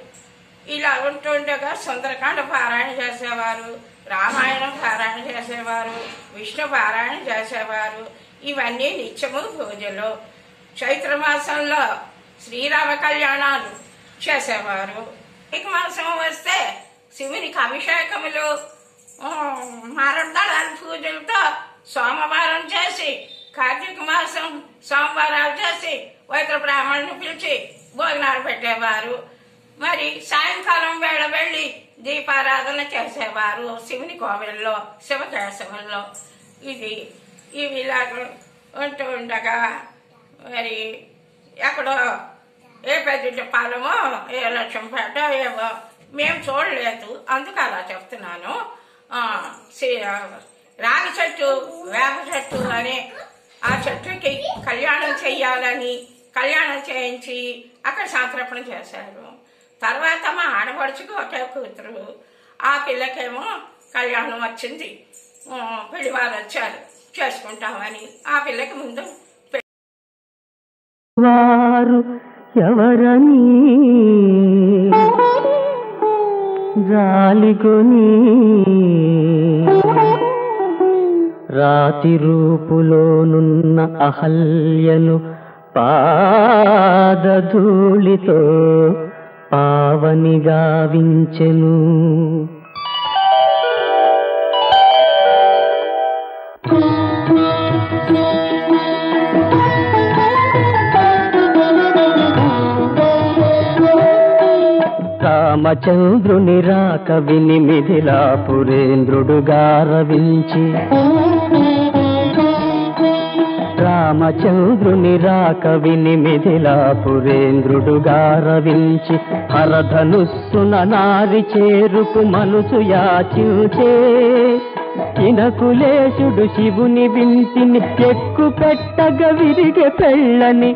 ఇలా ఉంటుండగా సుందరకాండ పారాయణ చేసేవారు, రామాయణం పారాయణ చేసేవారు, విష్ణు పారాయణ చేసేవారు. ఇవన్నీ నిత్యము పూజలు. చైత్రమాసంలో శ్రీరామ కళ్యాణాలు చేసేవారు. కార్తీక మాసం వస్తే శివునికి అభిషేకములు, మారడాల పూజలతో సోమవారం చేసి, కార్తీక మాసం సోమవారాలు చేసి వైద్య బ్రాహ్మణుని పిలిచి భోజనాలు పెట్టేవారు. మరి సాయంకాలం వేళ వెళ్ళి దీపారాధన చేసేవారు శివుని కోవిల్లో, శివకేశవుల్లో. ఇవి ఇలాగ ఉంటూ ఉండగా మరి ఎక్కడో ఏ పెద్ద పాలమో ఏ లక్ష్మీపేట ఏవో మేము చూడలేదు, అందుకు అలా చెప్తున్నాను. రాగి చెట్టు, వేప చెట్టు అని ఆ చెట్టుకి కళ్యాణం చెయ్యాలని కళ్యాణం చేయించి అక్కడ సంతర్పణ చేశారు. తర్వాత మా ఆడపడుచుకు ఒకే కూతురు. ఆ పిల్లకేమో కళ్యాణం వచ్చింది, పెళ్లి వారు వచ్చారు చేసుకుంటామని. ఆ పిల్లకి ముందు వారు ఎవరని జాలికొని రాతి రూపులోనున్న అహల్యను పాదధూళితో పావని గావించెను. రామచంద్రుని రాక విని మిథిలాపురేంద్రుడు గారవించి, రామచంద్రుని రాక విని మిథిలాపురేంద్రుడు గారవించి, హరధనుస్సున నారి చేరుకు మనసు యాచించే. ఇనకులేశుడు శివుని వింటిని ఎక్కు పెట్టగ విరిగె పెళ్ళని,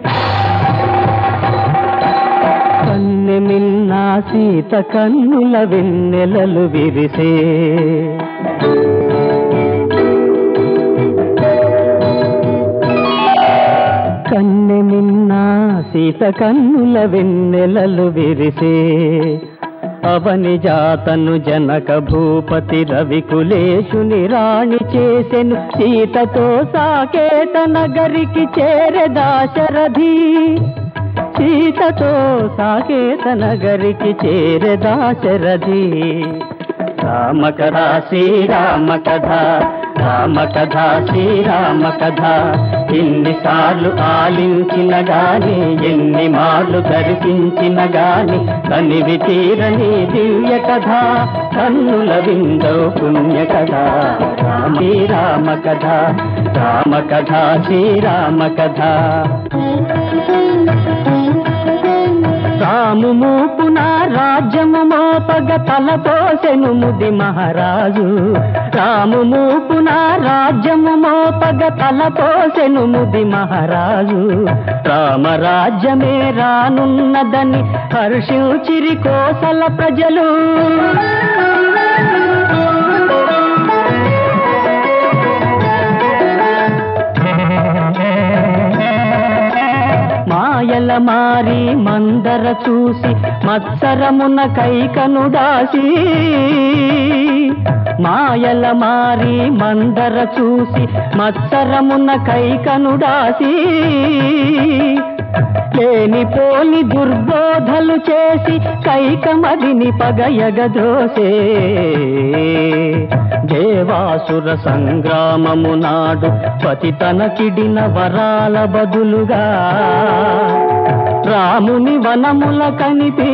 కన్నె మిన్నా సీత కన్నుల వెన్నెలలు విరిసే. కన్నె మిన్నా సీత కన్నుల వెన్నెలలు విరిసే. అవని జాతను జనక భూపతి రవికులేశుని రాణి చేసెను. సీతతో సాకేత నగరికి చేరె దాశరథి, సీతతో సాకేత నగరికి చేరె దాశరథి. రామకథ శ్రీరామ కథ, రామ కథ శ్రీరామ కథ. ఎన్నిసార్లు ఆలించిన గాని, ఎన్ని మార్లు దర్శించిన గాని, కనివి తీరని దివ్య కథ, కన్నుల విందో పుణ్య కథ. శ్రీరామ కథ, రామ కథ శ్రీరామ కథ. రాము మూపున రాజ్యము మోపగ తలపోసెను ముది మహారాజు. రాము మూపున రాజ్యము మోపగ తలపోసెను ముది మహారాజు. రామరాజ్యమే రానున్నదని హర్షించిరి కోసల ప్రజలు. మాయల మారి మందర చూసి మత్సరమున కైకనుడాసి, మాయల మారి మందర చూసి మత్సరమున కైకనుడాసి. లేనిపోని దుర్బోధలు చేసి కైకమదిని పగయగద్రోసే. దేవాసుర సంగ్రామము నాడు పతి తనకిడిన వరాల బదులుగా, రాముని వనముల కనిపి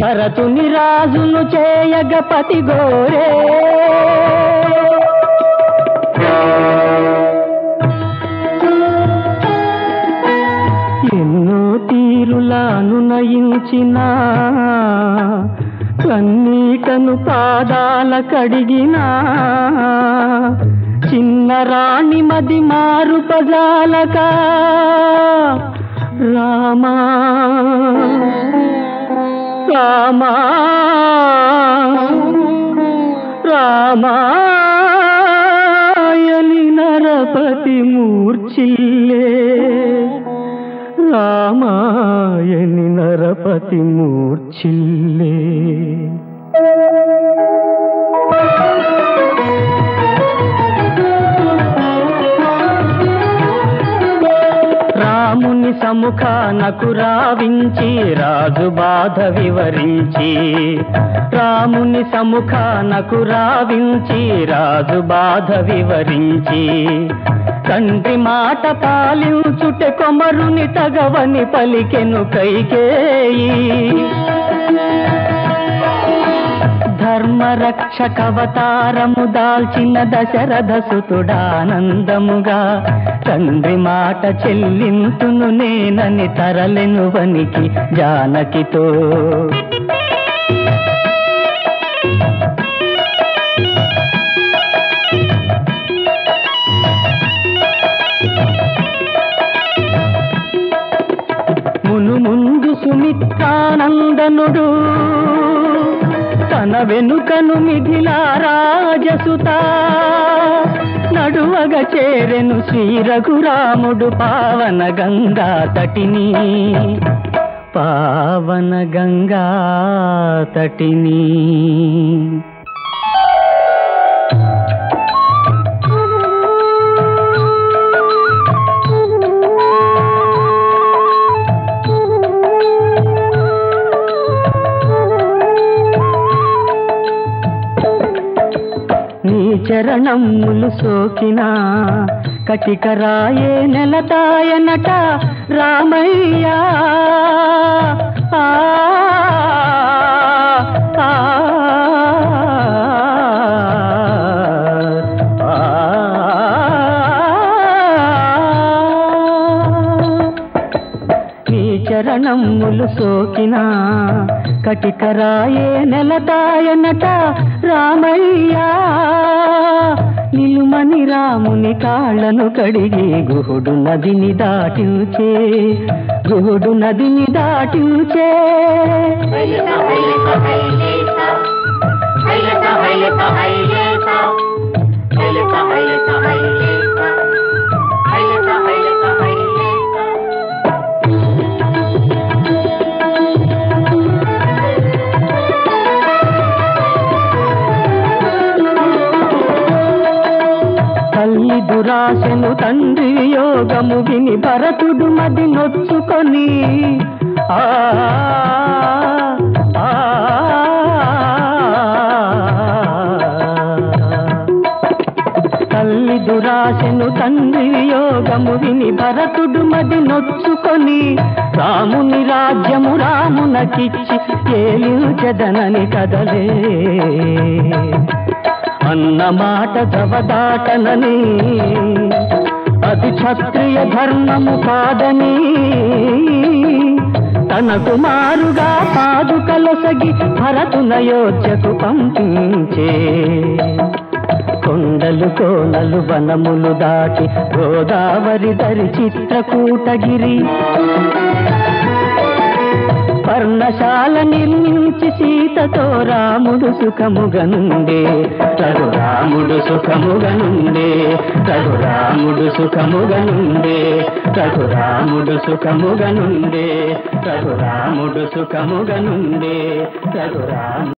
భరతుని రాజును చేయగ పతి గోరే. ఎన్నో తీరులను నయించిన కన్నీటను పాదాల కడిగినా, చిన్న రాణి మది మారు పజాలక. రామా రామా రామాయలి నరపతి మూర్ఛిల్లే. రామాయని నరపతి మూర్ఛిల్లే. రాముని సముఖానకు రావించి రాజు బాధ వివరించి, రాముని సముఖానకు రావించి రాజు బాధ వివరించి. తండ్రి మాట పాలించుట కొమరుని తగవని పలికెను కైకేయి. ధర్మరక్షకవతారము దాల్చిన దశరథ సుతుడానందముగా, తండ్రి మాట చెల్లింతును నేనని తరలెను వనికి జానకితో. మును ముందు సుమిత్రానందనుడు తన వెనుకను మిథిలా రాజసుత నడువగ చేరెను శ్రీ రఘురాముడు పావన గంగా తటిని పావన గంగా తటిని నీ చరణములు సోకినా కటికరాయే నెలతాయనట రామయ్యా ఆ ఆ నీ చరణములు సోకినా కటికరాయే నెలతాయనట రామయ్యా నిలుమని రాముని కాళ్ళను కడిగి గుహుడు నదిని దాటించే గుహుడు నదిని దాటించే తల్లి దురాశను తండ్రి యోగము విని భరతుడు మది నొచ్చుకొని ఆ తల్లి దురాశను తండ్రి యోగము విని భరతుడు మది నొచ్చుకొని రాముని రాజ్యము రామునకిచ్చి ఏలించెదనని కదలే అన్న మాట జవదాటనని అది క్షత్రియ ధర్మము కాదని తన కుమారుగా పాదుకలొసగి భరతునయోధ్యకు పంపించే కొండలు కోనలు వనములు దాటి గోదావరి దరి చిత్రకూటగిరి పర్ణశాల నిర్మించి సీతతో రాముడు సుఖముగనుండే రఘురాముడు సుఖముగనుండే రఘురాముడు సుఖముగనుండే రఘురాముడు సుఖముగనుండే రఘురాముడు సుఖముగనుండే రఘురాముడు